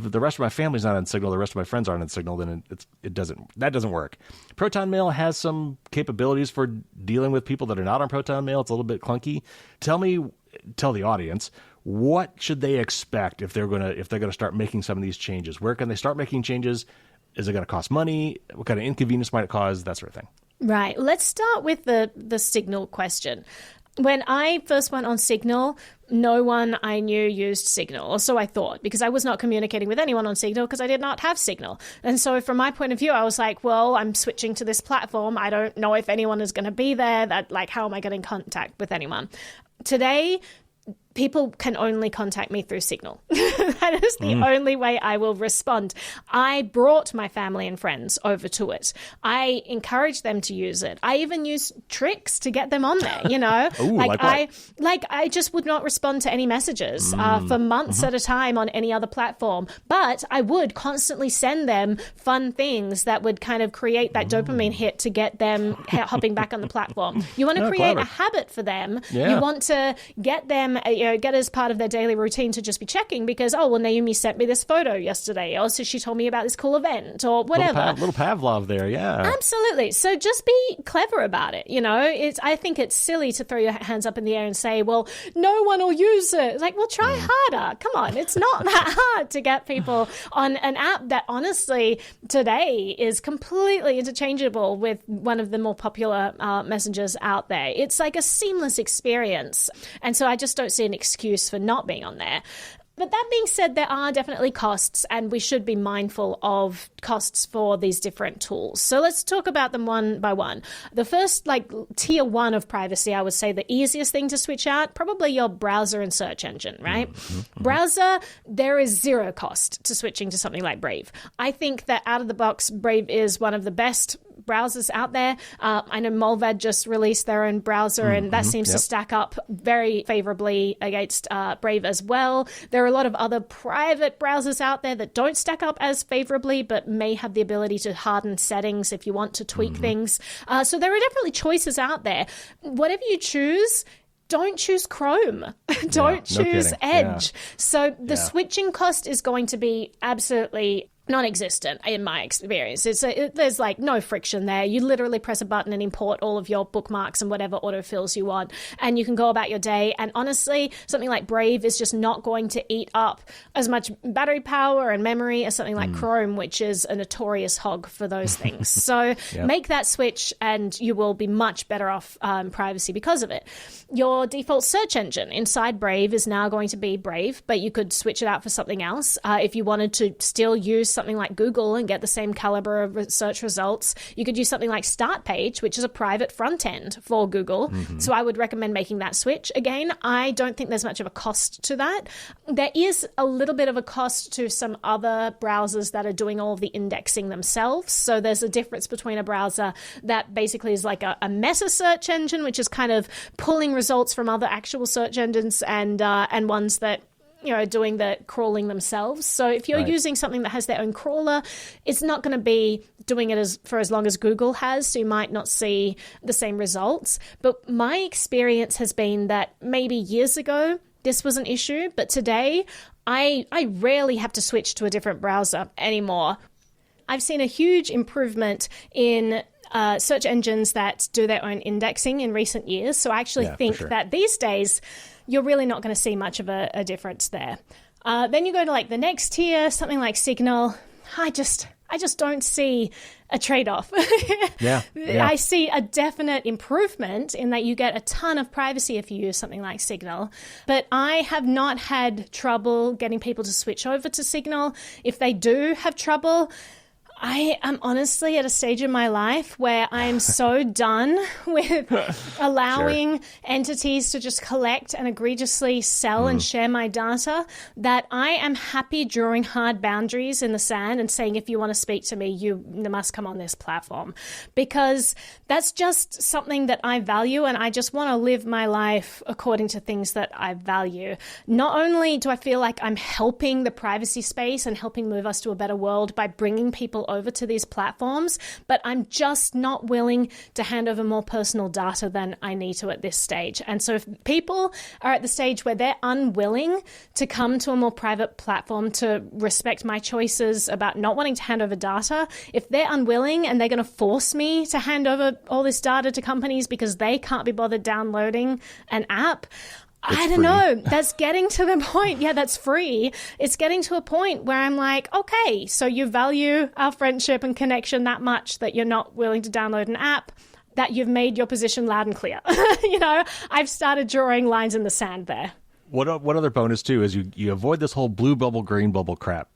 the rest of my family's not on Signal, the rest of my friends aren't on Signal, then that doesn't work. Proton Mail has some capabilities for dealing with people that are not on Proton Mail. It's a little bit clunky. Tell the audience, what should they expect if they're gonna start making some of these changes? Where can they start making changes? Is it going to cost money? What kind of inconvenience might it cause? That sort of thing. Right. Let's start with the Signal question. When I first went on Signal, no one I knew used Signal, or so I thought, because I was not communicating with anyone on Signal because I did not have Signal. And so from my point of view, I was like, well, I'm switching to this platform. I don't know if anyone is going to be there. How am I getting in contact with anyone? Today, people can only contact me through Signal. That is the only way I will respond. I brought my family and friends over to it. I encourage them to use it. I even use tricks to get them on there, Ooh, I just would not respond to any messages for months at a time on any other platform. But I would constantly send them fun things that would kind of create that dopamine hit to get them hopping back on the platform. You want to create a habit for them. Yeah. You want to get them get as part of their daily routine to just be checking because, Naomi sent me this photo yesterday, or so she told me about this cool event or whatever. Little Pavlov there, yeah. Absolutely. So just be clever about it. I think it's silly to throw your hands up in the air and say, well, no one will use it. Like, well, try harder. Come on. It's not that hard to get people on an app that honestly today is completely interchangeable with one of the more popular messengers out there. It's like a seamless experience. And so I just don't see an excuse for not being on there. But that being said, there are definitely costs, and we should be mindful of costs for these different tools. So let's talk about them one by one. The first, tier one of privacy, I would say the easiest thing to switch out, probably your browser and search engine, right? Browser, there is zero cost to switching to something like Brave. I think that out of the box, Brave is one of the best browsers out there. I know Mulvad just released their own browser, and that seems to stack up very favorably against Brave as well. There are a lot of other private browsers out there that don't stack up as favorably, but may have the ability to harden settings if you want to tweak things. So there are definitely choices out there. Whatever you choose, don't choose Chrome. Don't choose Edge. Yeah. So the switching cost is going to be absolutely non-existent in my experience. There's no friction there. You literally press a button and import all of your bookmarks and whatever autofills you want, and you can go about your day. And honestly, something like Brave is just not going to eat up as much battery power and memory as something like Chrome, which is a notorious hog for those things. So make that switch and you will be much better off privacy because of it. Your default search engine inside Brave is now going to be Brave, but you could switch it out for something else. If you wanted to still use something like Google and get the same caliber of search results, you could use something like Startpage, which is a private front end for Google. So I would recommend making that switch. Again, I don't think there's much of a cost to that. There is a little bit of a cost to some other browsers that are doing all of the indexing themselves. So there's a difference between a browser that basically is like a meta search engine, which is kind of pulling results from other actual search engines, and ones that doing the crawling themselves. So if you're using something that has their own crawler, it's not going to be doing it for as long as Google has, so you might not see the same results. But my experience has been that maybe years ago, this was an issue, but today I rarely have to switch to a different browser anymore. I've seen a huge improvement in search engines that do their own indexing in recent years. So I actually think that these days, you're really not going to see much of a difference there. Then you go to the next tier, something like Signal. I I just don't see a trade-off. Yeah. I see a definite improvement in that you get a ton of privacy if you use something like Signal. But I have not had trouble getting people to switch over to Signal. If they do have trouble, I am honestly at a stage in my life where I am so done with allowing entities to just collect and egregiously sell and share my data that I am happy drawing hard boundaries in the sand and saying, if you want to speak to me, you must come on this platform. Because that's just something that I value, and I just want to live my life according to things that I value. Not only do I feel like I'm helping the privacy space and helping move us to a better world by bringing people over to these platforms, but I'm just not willing to hand over more personal data than I need to at this stage. And so if people are at the stage where they're unwilling to come to a more private platform to respect my choices about not wanting to hand over data, if they're unwilling and they're going to force me to hand over all this data to companies because they can't be bothered downloading an app, I don't know. That's getting to the point. Yeah, that's free. It's getting to a point where I'm like, okay, so you value our friendship and connection that much that you're not willing to download an app, that you've made your position loud and clear. I've started drawing lines in the sand there. What other bonus, too, is you avoid this whole blue bubble, green bubble crap.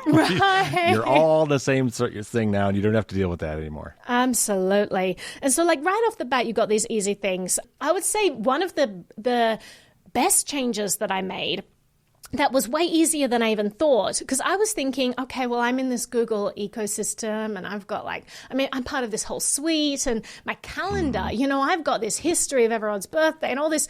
Right. You're all the same sort of thing now, and you don't have to deal with that anymore. Absolutely. And so, right off the bat, you got these easy things. I would say one of the best changes that I made that was way easier than I even thought, because I was thinking, okay, well, I'm in this Google ecosystem and I've got I'm part of this whole suite and my calendar, I've got this history of everyone's birthday and all this.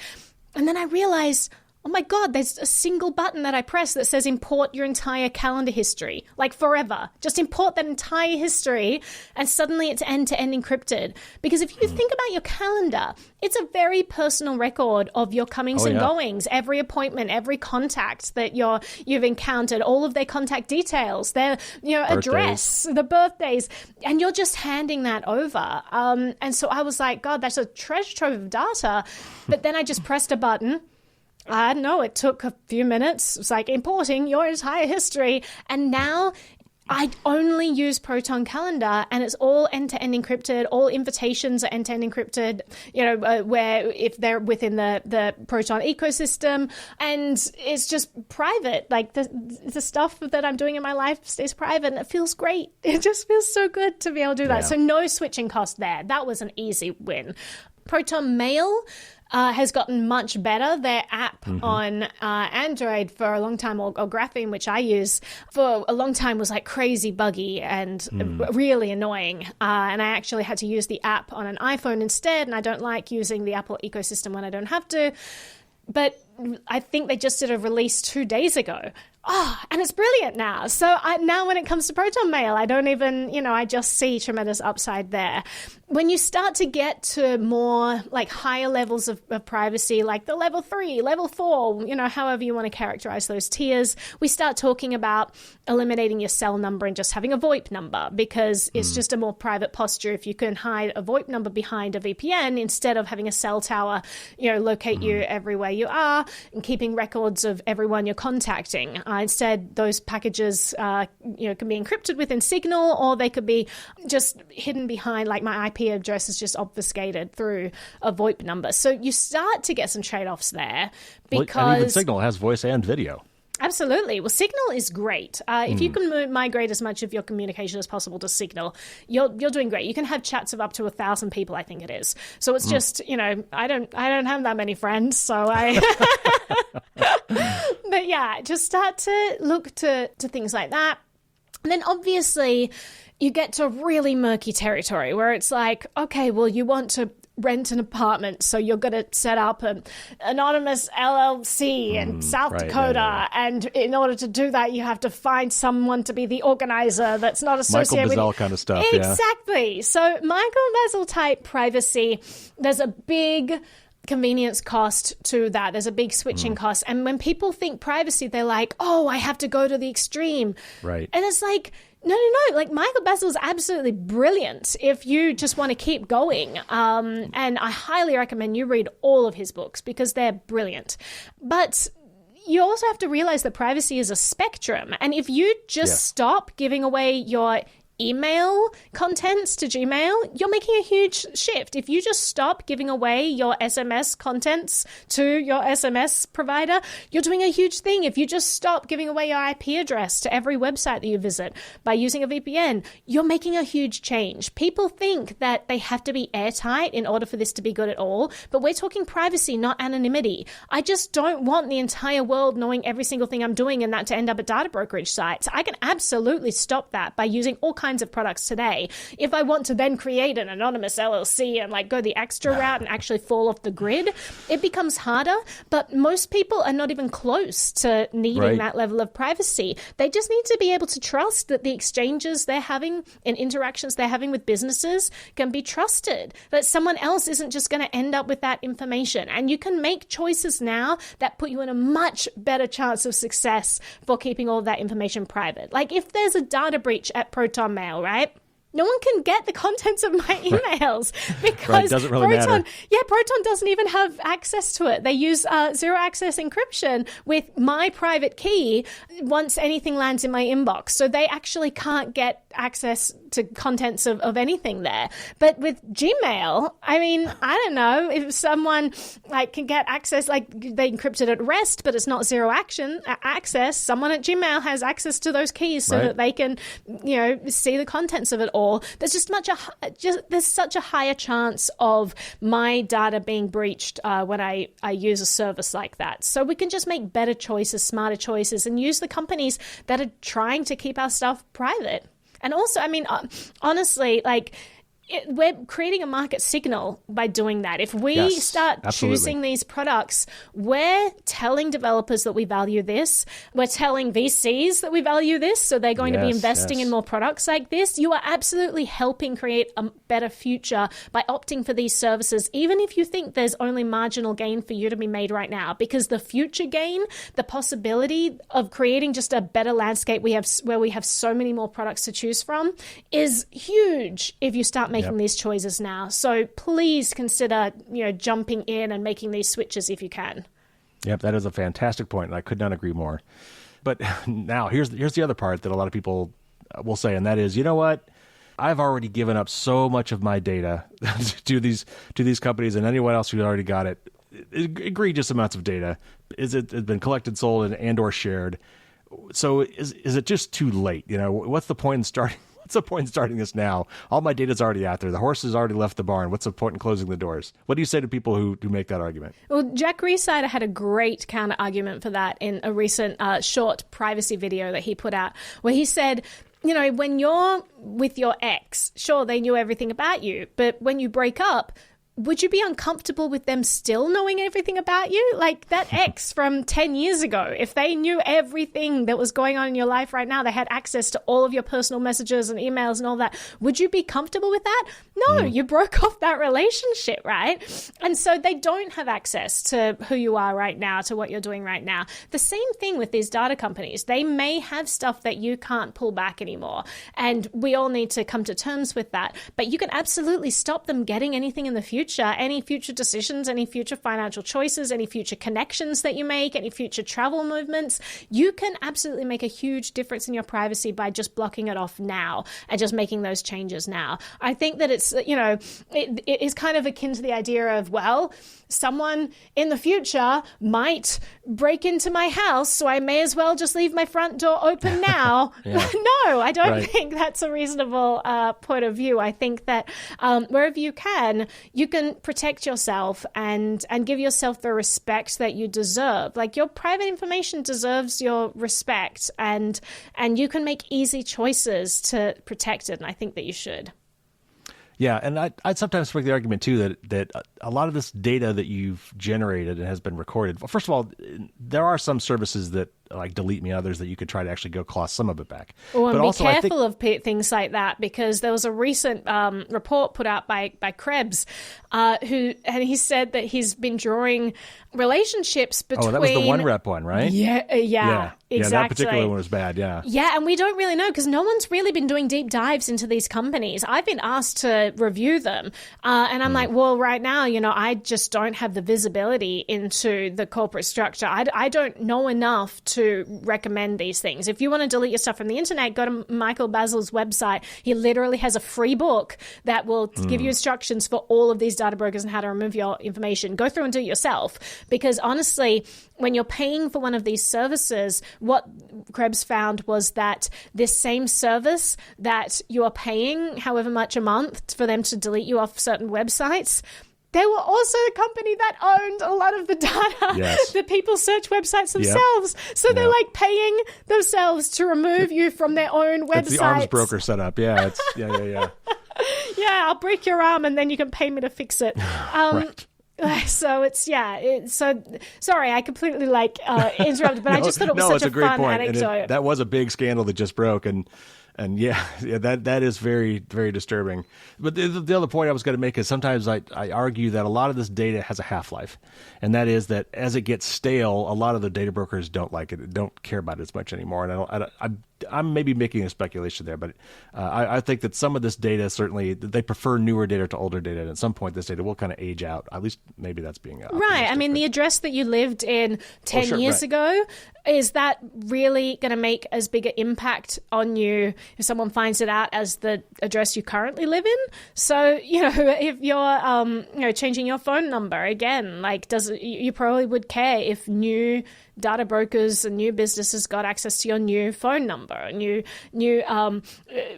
And then I realized, oh my God, there's a single button that I press that says import your entire calendar history, forever. Just import that entire history and suddenly it's end-to-end encrypted. Because if you think about your calendar, it's a very personal record of your comings and goings, every appointment, every contact that you've encountered, all of their contact details, their address, the birthdays, and you're just handing that over. And so I was like, God, that's a treasure trove of data. But then I just pressed a button. I don't know, it took a few minutes. It's like importing your entire history. And now I only use Proton Calendar and it's all end-to-end encrypted. All invitations are end-to-end encrypted, where if they're within the Proton ecosystem, and it's just private. The stuff that I'm doing in my life stays private and it feels great. It just feels so good to be able to do that. So no switching cost there. That was an easy win. Proton Mail has gotten much better. Their app on Android for a long time, or Graphene, which I use for a long time, was crazy buggy and really annoying. And I actually had to use the app on an iPhone instead. And I don't like using the Apple ecosystem when I don't have to. But I think they just did a release 2 days ago. And it's brilliant now. So now when it comes to Proton Mail, I don't even, I just see tremendous upside there. When you start to get to more higher levels of privacy, like the level 3, level 4, however you want to characterize those tiers, we start talking about eliminating your cell number and just having a VoIP number, because it's just a more private posture if you can hide a VoIP number behind a VPN instead of having a cell tower, locate you everywhere you are and keeping records of everyone you're contacting. Instead, those packages, can be encrypted within Signal, or they could be just hidden behind, my IP address is just obfuscated through a VoIP number. So you start to get some trade-offs there, because and even Signal has voice and video. Absolutely. Well, Signal is great. If you can migrate as much of your communication as possible to Signal, you're doing great. You can have chats of up to 1,000 people, I think it is. So it's just, I don't have that many friends, so I. But yeah, just start to look to things like that. And then obviously you get to really murky territory where it's okay, well, you want to rent an apartment, so you're going to set up an anonymous LLC in South Dakota, and in order to do that, you have to find someone to be the organizer that's not associated Michael Bazzell with kind of stuff. Exactly. Yeah. So Michael Bazzell type privacy, there's a big convenience cost to that. There's a big switching cost. And when people think privacy, they're like, oh, I have to go to the extreme. Right. And it's no. Michael Bazzell's absolutely brilliant if you just want to keep going. And I highly recommend you read all of his books because they're brilliant. But you also have to realize that privacy is a spectrum. And if you just stop giving away your email contents to Gmail, you're making a huge shift. If you just stop giving away your SMS contents to your SMS provider, you're doing a huge thing. If you just stop giving away your IP address to every website that you visit by using a VPN, you're making a huge change. People think that they have to be airtight in order for this to be good at all, but we're talking privacy, not anonymity. I just don't want the entire world knowing every single thing I'm doing and that to end up at data brokerage sites. I can absolutely stop that by using all kinds of products today. If I want to then create an anonymous LLC and like go the extra route and actually fall off the grid, it becomes harder, but most people are not even close to needing that level of privacy. They just need to be able to trust that the exchanges they're having and interactions they're having with businesses can be trusted, that someone else isn't just going to end up with that information. And you can make choices now that put you in a much better chance of success for keeping all of that information private. Like if there's a data breach at Proton Mail, right? No one can get the contents of my emails because doesn't really matter. Proton doesn't even have access to it. They use zero access encryption with my private key once anything lands in my inbox. So they actually can't get access to contents of anything there. But with Gmail, I mean, I don't know if someone like can get access, like they encrypt it at rest, but it's not zero access. Someone at Gmail has access to those keys so that they can, see the contents of it all. There's there's such a higher chance of my data being breached when I use a service like that. So we can just make better choices, smarter choices, and use the companies that are trying to keep our stuff private. And also, I mean, honestly, like, we're creating a market signal by doing that. If we start choosing these products, we're telling developers that we value this. We're telling VCs that we value this, so they're going to be investing in more products like this. You are absolutely helping create a better future by opting for these services, even if you think there's only marginal gain for you to be made right now, because the future gain, the possibility of creating just a better landscape where we have so many more products to choose from is huge if you start making these choices now. So please consider, jumping in and making these switches if you can. Yep, that is a fantastic point, and I could not agree more. But now here's the other part that a lot of people will say, and that is, you know what? I've already given up so much of my data to these companies, and anyone else who already got it, egregious amounts of data. It's been collected, sold, and or shared. So is it just too late? What's the point in starting? What's the point in starting this now? All my data's already out there. The horse has already left the barn. What's the point in closing the doors? What do you say to people who make that argument? Well, Jack Rhysider had a great counter argument for that in a recent short privacy video that he put out, where he said, when you're with your ex, sure, they knew everything about you, but when you break up, would you be uncomfortable with them still knowing everything about you? Like that ex from 10 years ago, if they knew everything that was going on in your life right now, they had access to all of your personal messages and emails and all that, would you be comfortable with that? No, you broke off that relationship, right? And so they don't have access to who you are right now, to what you're doing right now. The same thing with these data companies. They may have stuff that you can't pull back anymore. And we all need to come to terms with that. But you can absolutely stop them getting anything in the future. Any future decisions, any future financial choices, any future connections that you make, any future travel movements. You can absolutely make a huge difference in your privacy by just blocking it off now and just making those changes now. I think that it's, it is kind of akin to the idea of, well, someone in the future might break into my house, so I may as well just leave my front door open now. No, I don't think that's a reasonable point of view. I think that wherever you can protect yourself and give yourself the respect that you deserve. Like, your private information deserves your respect, and you can make easy choices to protect it, and I think that you should. Yeah, and I'd sometimes make the argument, too, that a lot of this data that you've generated and has been recorded, well, first of all, there are some services that like Delete Me, others that you could try to actually go claw some of it back. Oh, and be careful of things like that, because there was a recent report put out by Krebs, and he said that he's been drawing relationships between... Oh, that was the OneRep one, right? Yeah, exactly. Yeah, that particular one was bad, yeah. Yeah, and we don't really know, because no one's really been doing deep dives into these companies. I've been asked to review them, and I'm like, well, right now, I just don't have the visibility into the corporate structure. I don't know enough to to recommend these things. If you want to delete your stuff from the internet, go to Michael Basil's website. He literally has a free book that will give you instructions for all of these data brokers and how to remove your information. Go through and do it yourself. Because honestly, when you're paying for one of these services, what Krebs found was that this same service that you are paying however much a month for them to delete you off certain websites, they were also a company that owned a lot of the data that people search websites themselves. So they're like paying themselves to remove you from their own websites. It's the arms broker setup. Yeah, yeah, I'll break your arm and then you can pay me to fix it. Right. So so sorry, I completely interrupted, but I just thought it was such a fun anecdote. That was a big scandal that just broke, and that is very, very disturbing. But the other point I was going to make is sometimes I argue that a lot of this data has a half-life, and that is that as it gets stale, a lot of the data brokers don't like it, don't care about it as much anymore. And I'm maybe making a speculation there, but I think that some of this data, certainly, they prefer newer data to older data, and at some point this data will kind of age out. At least maybe that's being right. I mean, the address that you lived in 10 years ago, is that really going to make as big an impact on you if someone finds it out as the address you currently live in? So, if you're, changing your phone number again, you probably would care if new data brokers and new businesses got access to your new phone number. New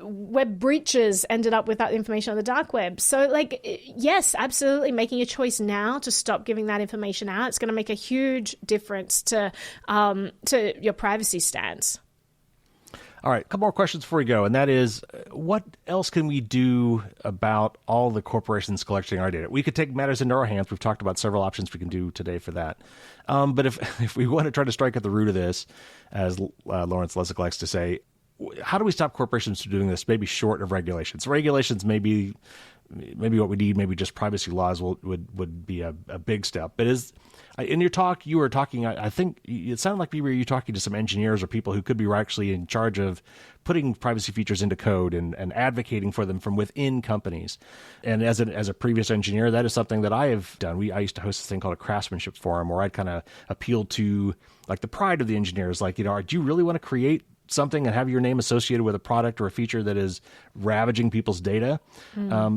web breaches ended up with that information on the dark web. So, yes, absolutely, making a choice now to stop giving that information out, it's going to make a huge difference to your privacy stance. All right, a couple more questions before we go, and that is, what else can we do about all the corporations collecting our data? We could take matters into our hands. We've talked about several options we can do today for that. But if we want to try to strike at the root of this, as Lawrence Lessig likes to say, how do we stop corporations from doing this, maybe short of regulations? Regulations maybe what we need, maybe just privacy laws would be a big step. But in your talk, you were talking, I think it sounded like you were talking to some engineers or people who could be actually in charge of putting privacy features into code and advocating for them from within companies. And as a previous engineer, that is something that I have done. I used to host this thing called a craftsmanship forum where I'd kind of appeal to the pride of the engineers. Do you really want to create something and have your name associated with a product or a feature that is ravaging people's data?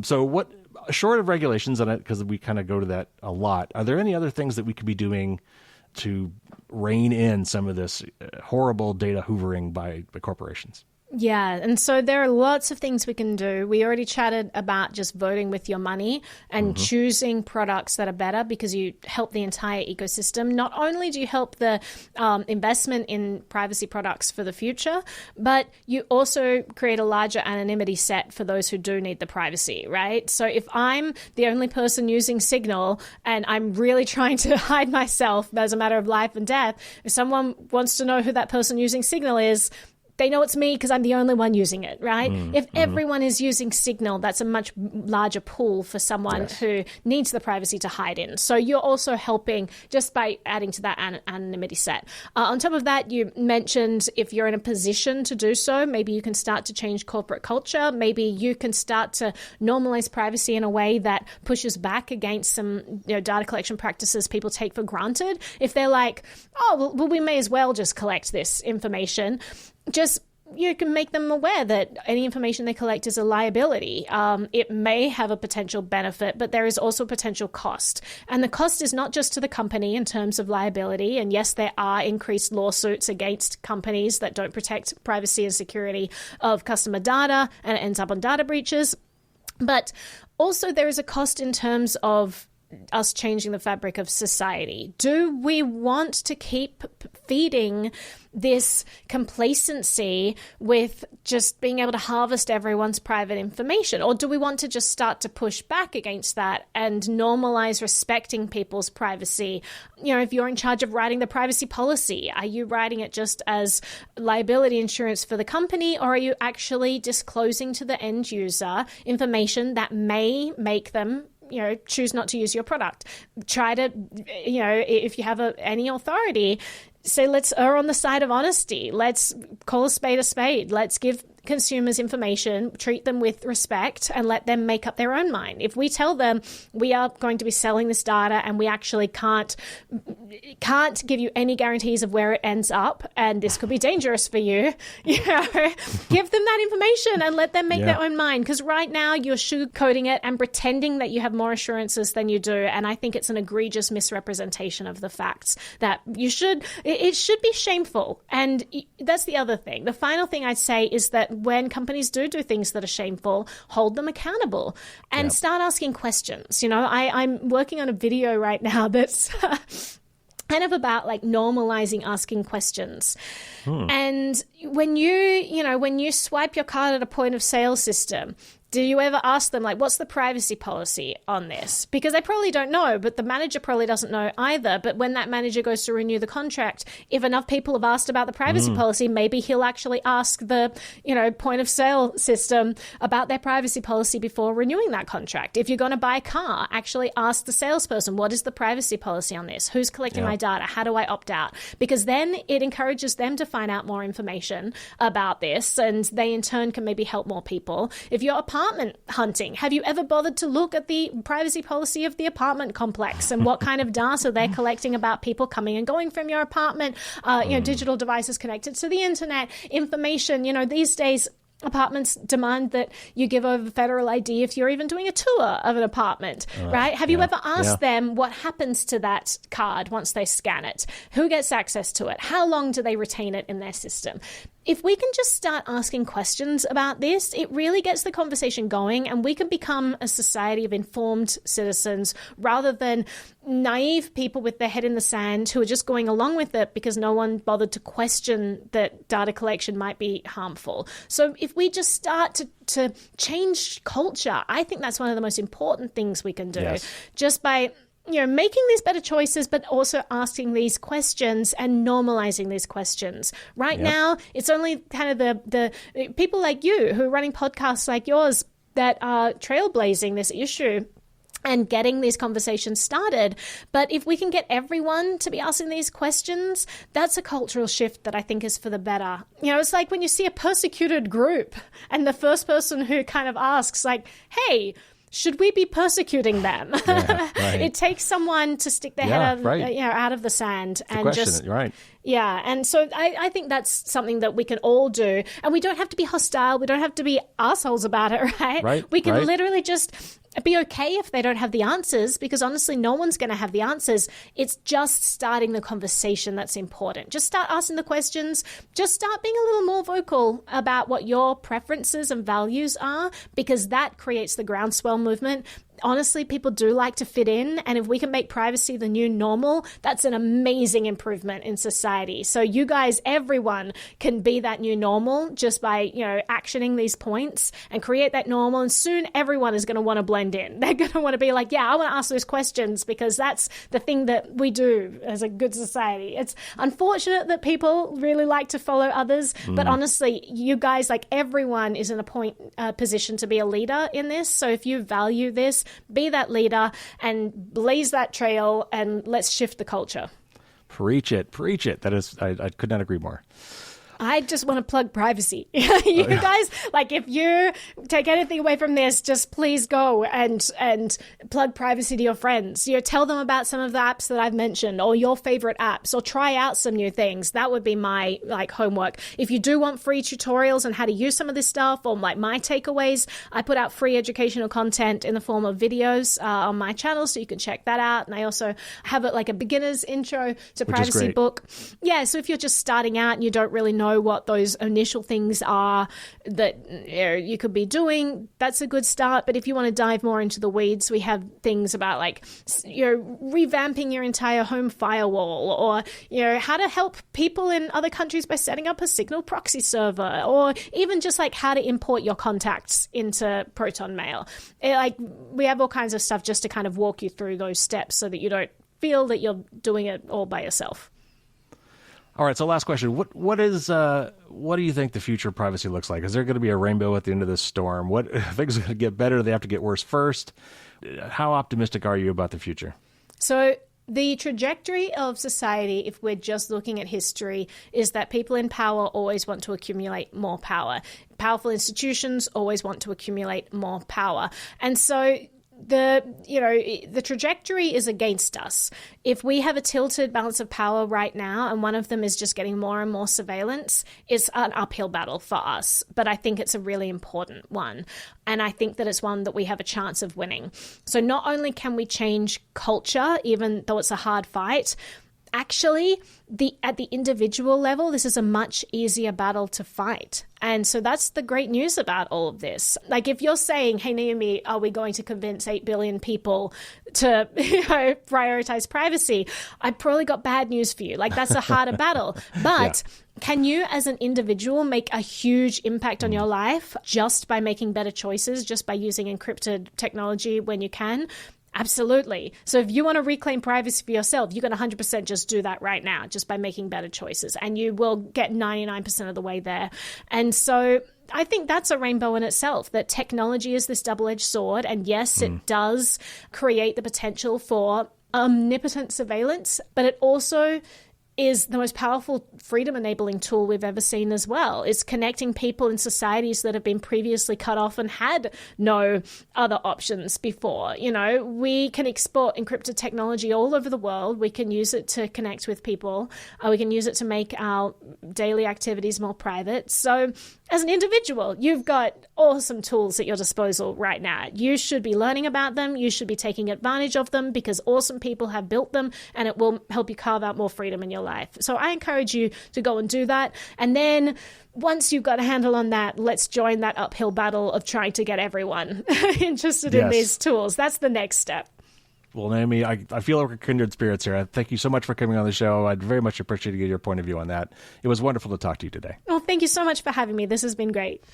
So what, short of regulations, and because we kind of go to that a lot, are there any other things that we could be doing to rein in some of this horrible data hoovering by corporations? Yeah, and so there are lots of things we can do. We already chatted about just voting with your money and choosing products that are better because you help the entire ecosystem. Not only do you help the investment in privacy products for the future, but you also create a larger anonymity set for those who do need the privacy, right? So if I'm the only person using Signal and I'm really trying to hide myself as a matter of life and death, if someone wants to know who that person using Signal is, they know it's me because I'm the only one using it, right? If everyone is using Signal, that's a much larger pool for someone who needs the privacy to hide in. So you're also helping just by adding to that anonymity set. On top of that, you mentioned if you're in a position to do so, maybe you can start to change corporate culture. Maybe you can start to normalize privacy in a way that pushes back against some data collection practices people take for granted. If they're like, oh, well, we may as well just collect this information. You can make them aware that any information they collect is a liability. It may have a potential benefit, but there is also potential cost. And the cost is not just to the company in terms of liability. And yes, there are increased lawsuits against companies that don't protect privacy and security of customer data, and it ends up on data breaches. But also there is a cost in terms of us changing the fabric of society. Do we want to keep feeding this complacency with just being able to harvest everyone's private information? Or do we want to just start to push back against that and normalize respecting people's privacy? If you're in charge of writing the privacy policy, are you writing it just as liability insurance for the company, or are you actually disclosing to the end user information that may make them choose not to use your product? Try to, if you have any authority, say, let's err on the side of honesty. Let's call a spade a spade. Let's give consumers information, treat them with respect, and let them make up their own mind. If we tell them we are going to be selling this data and we actually can't give you any guarantees of where it ends up, and this could be dangerous for you, give them that information and let them make their own mind. Because right now you're sugarcoating it and pretending that you have more assurances than you do. And I think it's an egregious misrepresentation of the facts that it should be shameful. And that's the other thing. The final thing I'd say is that when companies do things that are shameful, hold them accountable and start asking questions. I'm working on a video right now that's kind of about like normalizing asking questions. And when you swipe your card at a point of sale system, do you ever ask them, like, what's the privacy policy on this? Because they probably don't know, but the manager probably doesn't know either. But when that manager goes to renew the contract, if enough people have asked about the privacy policy, maybe he'll actually ask the, point of sale system about their privacy policy before renewing that contract. If you're going to buy a car, actually ask the salesperson, what is the privacy policy on this? Who's collecting my data? How do I opt out? Because then it encourages them to find out more information about this, and they in turn can maybe help more people. If you're apartment hunting, have you ever bothered to look at the privacy policy of the apartment complex and what kind of data they're collecting about people coming and going from your apartment? Digital devices connected to the internet, information. These days apartments demand that you give over federal ID if you're even doing a tour of an apartment, right? Have you ever asked them what happens to that card once they scan it? Who gets access to it? How long do they retain it in their system? If we can just start asking questions about this, it really gets the conversation going, and we can become a society of informed citizens rather than naive people with their head in the sand who are just going along with it because no one bothered to question that data collection might be harmful. So if we just start to change culture, I think that's one of the most important things we can do, just by making these better choices, but also asking these questions and normalizing these questions. Right now, it's only kind of the people like you who are running podcasts like yours that are trailblazing this issue and getting these conversations started. But if we can get everyone to be asking these questions, that's a cultural shift that I think is for the better. It's like when you see a persecuted group and the first person who kind of asks, like, hey, should we be persecuting them? It takes someone to stick their head out of the sand and just and so I think that's something that we can all do, and we don't have to be hostile. We don't have to be assholes about it, right? We can literally just be okay if they don't have the answers, because honestly, no one's going to have the answers. It's just starting the conversation that's important. Just start asking the questions. Just start being a little more vocal about what your preferences and values are, because that creates the groundswell movement. Honestly, people do like to fit in, and if we can make privacy the new normal, that's an amazing improvement in society. So you guys, everyone can be that new normal just by, actioning these points and create that normal, and soon everyone is going to want to blend in. They're going to want to be like, I want to ask those questions because that's the thing that we do as a good society. It's unfortunate that people really like to follow others, but honestly, you guys, like everyone is in a position to be a leader in this. So if you value this, be that leader and blaze that trail, and let's shift the culture. Preach it. That is, I could not agree more. I just want to plug privacy. You guys, like, if you take anything away from this, just please go and plug privacy to your friends. Tell them about some of the apps that I've mentioned, or your favorite apps, or try out some new things. That would be my homework. If you do want free tutorials on how to use some of this stuff, or my takeaways, I put out free educational content in the form of videos on my channel, so you can check that out. And I also have a beginner's intro to privacy book. Yeah, so if you're just starting out and you don't really know what those initial things are that you could be doing, that's a good start. But if you want to dive more into the weeds, we have things about revamping your entire home firewall, or how to help people in other countries by setting up a Signal proxy server, or even just how to import your contacts into Proton Mail. We have all kinds of stuff just to kind of walk you through those steps so that you don't feel that you're doing it all by yourself. All right, so last question. What do you think the future of privacy looks like? Is there going to be a rainbow at the end of this storm? What things are going to get better? Do they have to get worse first? How optimistic are you about the future? So The trajectory of society, if we're just looking at history, is that people in power always want to accumulate more power. Powerful institutions always want to accumulate more power. And so the trajectory is against us. If we have a tilted balance of power right now, and one of them is just getting more and more surveillance, it's an uphill battle for us. But I think it's a really important one. And I think that it's one that we have a chance of winning. So not only can we change culture, even though it's a hard fight, actually, at the individual level, this is a much easier battle to fight. And so that's the great news about all of this. Like if you're saying, hey, Naomi, are we going to convince 8 billion people to prioritize privacy? I've probably got bad news for you. Like that's a harder battle. But can you as an individual make a huge impact on your life just by making better choices, just by using encrypted technology when you can? Absolutely. So if you want to reclaim privacy for yourself, you can 100% just do that right now, just by making better choices. And you will get 99% of the way there. And so I think that's a rainbow in itself, that technology is this double-edged sword. And yes, it does create the potential for omnipotent surveillance, but it also is the most powerful freedom-enabling tool we've ever seen as well. It's connecting people in societies that have been previously cut off and had no other options before. We can export encrypted technology all over the world. We can use it to connect with people. We can use it to make our daily activities more private. So as an individual, you've got awesome tools at your disposal right now. You should be learning about them. You should be taking advantage of them because awesome people have built them, and it will help you carve out more freedom in your life. So I encourage you to go and do that. And then once you've got a handle on that, let's join that uphill battle of trying to get everyone interested in these tools. That's the next step. Well, Naomi, I feel like we're kindred spirits here. Thank you so much for coming on the show. I'd very much appreciate to get your point of view on that. It was wonderful to talk to you today. Well, thank you so much for having me. This has been great.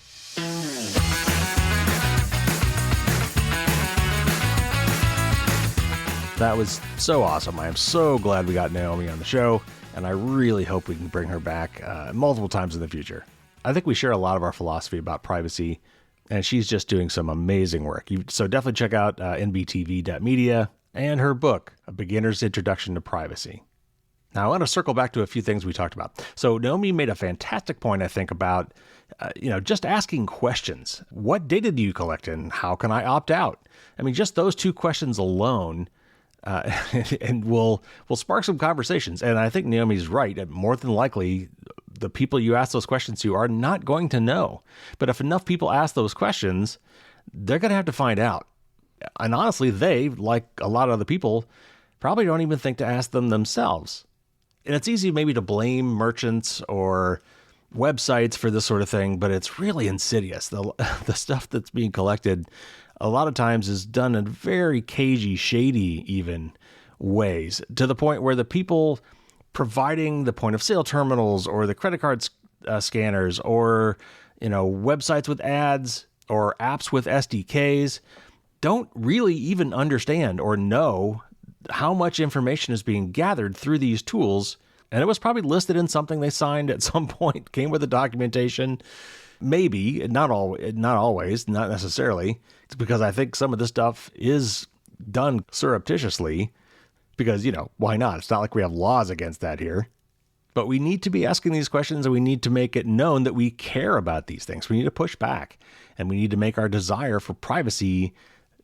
That was so awesome. I am so glad we got Naomi on the show, and I really hope we can bring her back multiple times in the future. I think we share a lot of our philosophy about privacy, and she's just doing some amazing work. So definitely check out NBTV.media and her book, A Beginner's Introduction to Privacy. Now, I want to circle back to a few things we talked about. So Naomi made a fantastic point, I think, about just asking questions. What data do you collect, and how can I opt out? I mean, just those two questions alone and will spark some conversations. And I think Naomi's right. More than likely, the people you ask those questions to are not going to know. But if enough people ask those questions, they're going to have to find out. And honestly, they, like a lot of other people, probably don't even think to ask them themselves. And it's easy maybe to blame merchants or websites for this sort of thing, but it's really insidious. The stuff that's being collected a lot of times is done in very cagey, shady even ways, to the point where the people providing the point of sale terminals or the credit card scanners or websites with ads or apps with SDKs don't really even understand or know how much information is being gathered through these tools. And it was probably listed in something they signed at some point, came with the documentation. Maybe, not always, not necessarily. It's because I think some of this stuff is done surreptitiously because, why not? It's not like we have laws against that here. But we need to be asking these questions, and we need to make it known that we care about these things. We need to push back, and we need to make our desire for privacy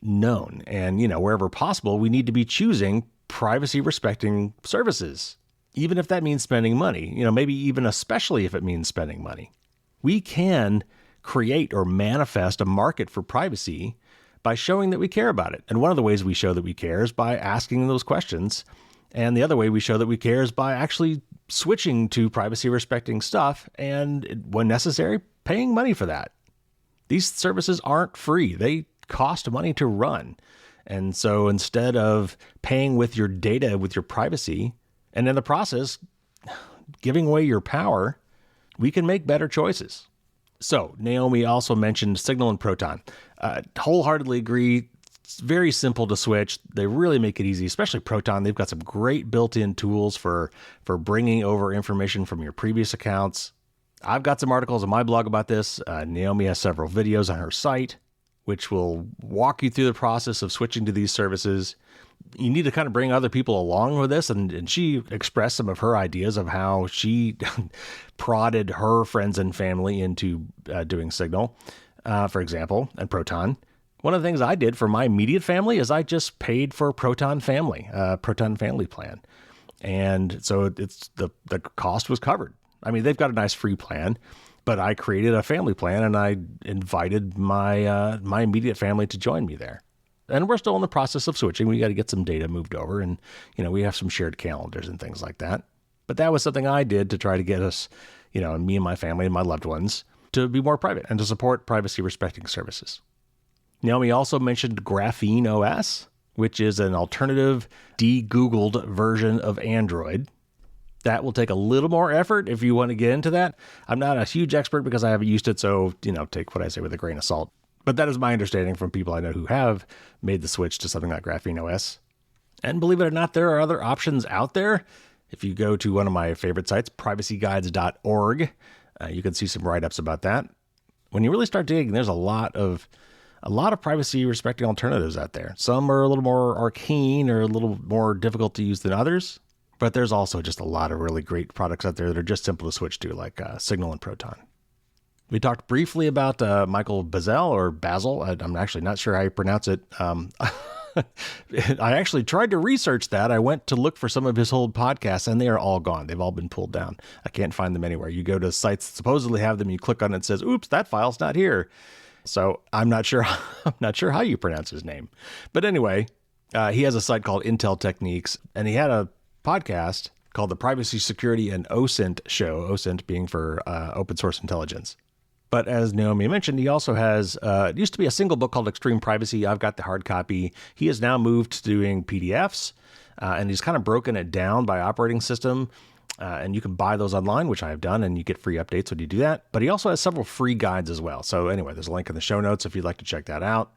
known. And, wherever possible, we need to be choosing privacy-respecting services, even if that means spending money, maybe even especially if it means spending money. We can create or manifest a market for privacy by showing that we care about it. And one of the ways we show that we care is by asking those questions. And the other way we show that we care is by actually switching to privacy-respecting stuff and, when necessary, paying money for that. These services aren't free. They cost money to run. And so instead of paying with your data, with your privacy, and in the process giving away your power, we can make better choices. So Naomi also mentioned Signal and Proton. Wholeheartedly agree. It's very simple to switch. They really make it easy, especially Proton. They've got some great built-in tools for bringing over information from your previous accounts. I've got some articles on my blog about this. Naomi has several videos on her site, which will walk you through the process of switching to these services. you need to kind of bring other people along with this. And she expressed some of her ideas of how she prodded her friends and family into doing Signal, for example, and Proton. One of the things I did for my immediate family is I just paid for Proton Family plan. And so it's the cost was covered. I mean, they've got a nice free plan, but I created a family plan and I invited my my immediate family to join me there. And we're still in the process of switching. We got to get some data moved over, and we have some shared calendars and things like that. But that was something I did to try to get us, me and my family and my loved ones, to be more private and to support privacy respecting services. Naomi also mentioned Graphene OS, which is an alternative de-Googled version of Android. That will take a little more effort if you want to get into that. I'm not a huge expert because I haven't used it, so, take what I say with a grain of salt. But that is my understanding from people I know who have made the switch to something like Graphene OS. And believe it or not, there are other options out there. If you go to one of my favorite sites, privacyguides.org, you can see some write-ups about that. When you really start digging, there's a lot of privacy respecting alternatives out there. Some are a little more arcane or a little more difficult to use than others, but there's also just a lot of really great products out there that are just simple to switch to, like Signal and Proton. We talked briefly about Michael Bazel, or Basil. I'm actually not sure how you pronounce it. I actually tried to research that. I went to look for some of his old podcasts, and they are all gone. They've all been pulled down. I can't find them anywhere. You go to sites that supposedly have them, you click on it, and it says, oops, that file's not here. So I'm not sure how you pronounce his name. But anyway, he has a site called Intel Techniques, and he had a podcast called the Privacy, Security, and OSINT show, OSINT being for open source intelligence. But as Naomi mentioned, he also has, it used to be a single book called Extreme Privacy. I've got the hard copy. He has now moved to doing PDFs, and he's kind of broken it down by operating system. And you can buy those online, which I have done, and you get free updates when you do that. But he also has several free guides as well. So anyway, there's a link in the show notes if you'd like to check that out.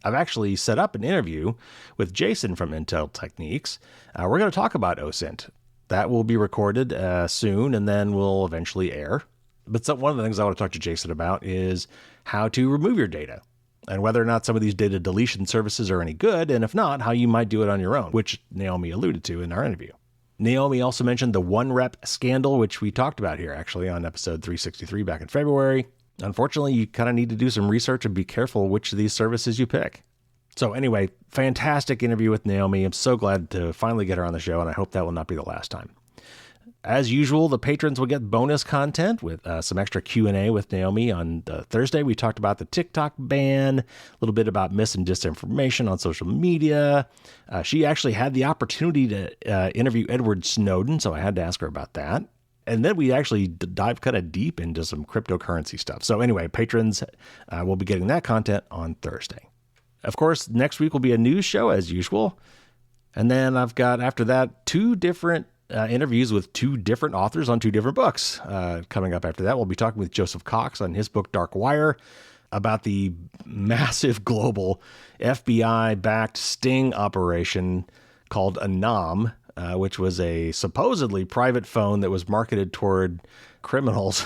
I've actually set up an interview with Jason from Intel Techniques. We're going to talk about OSINT. That will be recorded soon, and then will eventually air. But one of the things I want to talk to Jason about is how to remove your data and whether or not some of these data deletion services are any good. And if not, how you might do it on your own, which Naomi alluded to in our interview. Naomi also mentioned the OneRep scandal, which we talked about here actually on episode 363 back in February. Unfortunately, you kind of need to do some research and be careful which of these services you pick. So anyway, fantastic interview with Naomi. I'm so glad to finally get her on the show, and I hope that will not be the last time. As usual, the patrons will get bonus content with some extra Q&A with Naomi. On Thursday, we talked about the TikTok ban, a little bit about mis and disinformation on social media. She actually had the opportunity to interview Edward Snowden, so I had to ask her about that. And then we actually dive kind of deep into some cryptocurrency stuff. So anyway, patrons will be getting that content on Thursday. Of course, next week will be a news show as usual. And then I've got, after that, two different interviews with two different authors on two different books. Coming up after that, we'll be talking with Joseph Cox on his book, Dark Wire, about the massive global FBI-backed sting operation called Anam, which was a supposedly private phone that was marketed toward criminals.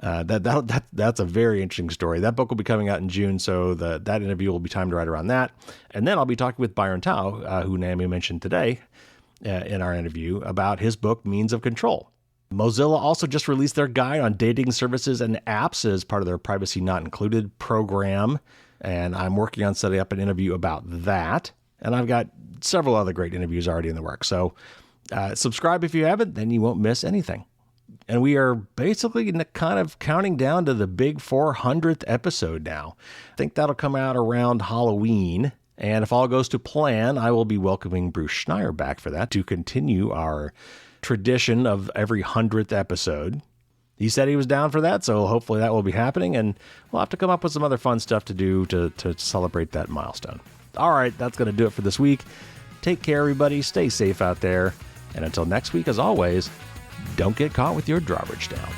That's a very interesting story. That book will be coming out in June, so that interview will be timed right around that. And then I'll be talking with Byron Tao, who Naomi mentioned today, in our interview about his book, Means of Control. Mozilla also just released their guide on dating services and apps as part of their Privacy Not Included program, and I'm working on setting up an interview about that. And I've got several other great interviews already in the works. So subscribe if you haven't, then you won't miss anything. And we are basically kind of counting down to the big 400th episode now. I think that'll come out around Halloween. And if all goes to plan, I will be welcoming Bruce Schneier back for that to continue our tradition of every 100th episode. He said he was down for that, so hopefully that will be happening. And we'll have to come up with some other fun stuff to do to celebrate that milestone. All right, that's going to do it for this week. Take care, everybody. Stay safe out there. And until next week, as always, don't get caught with your drawbridge down.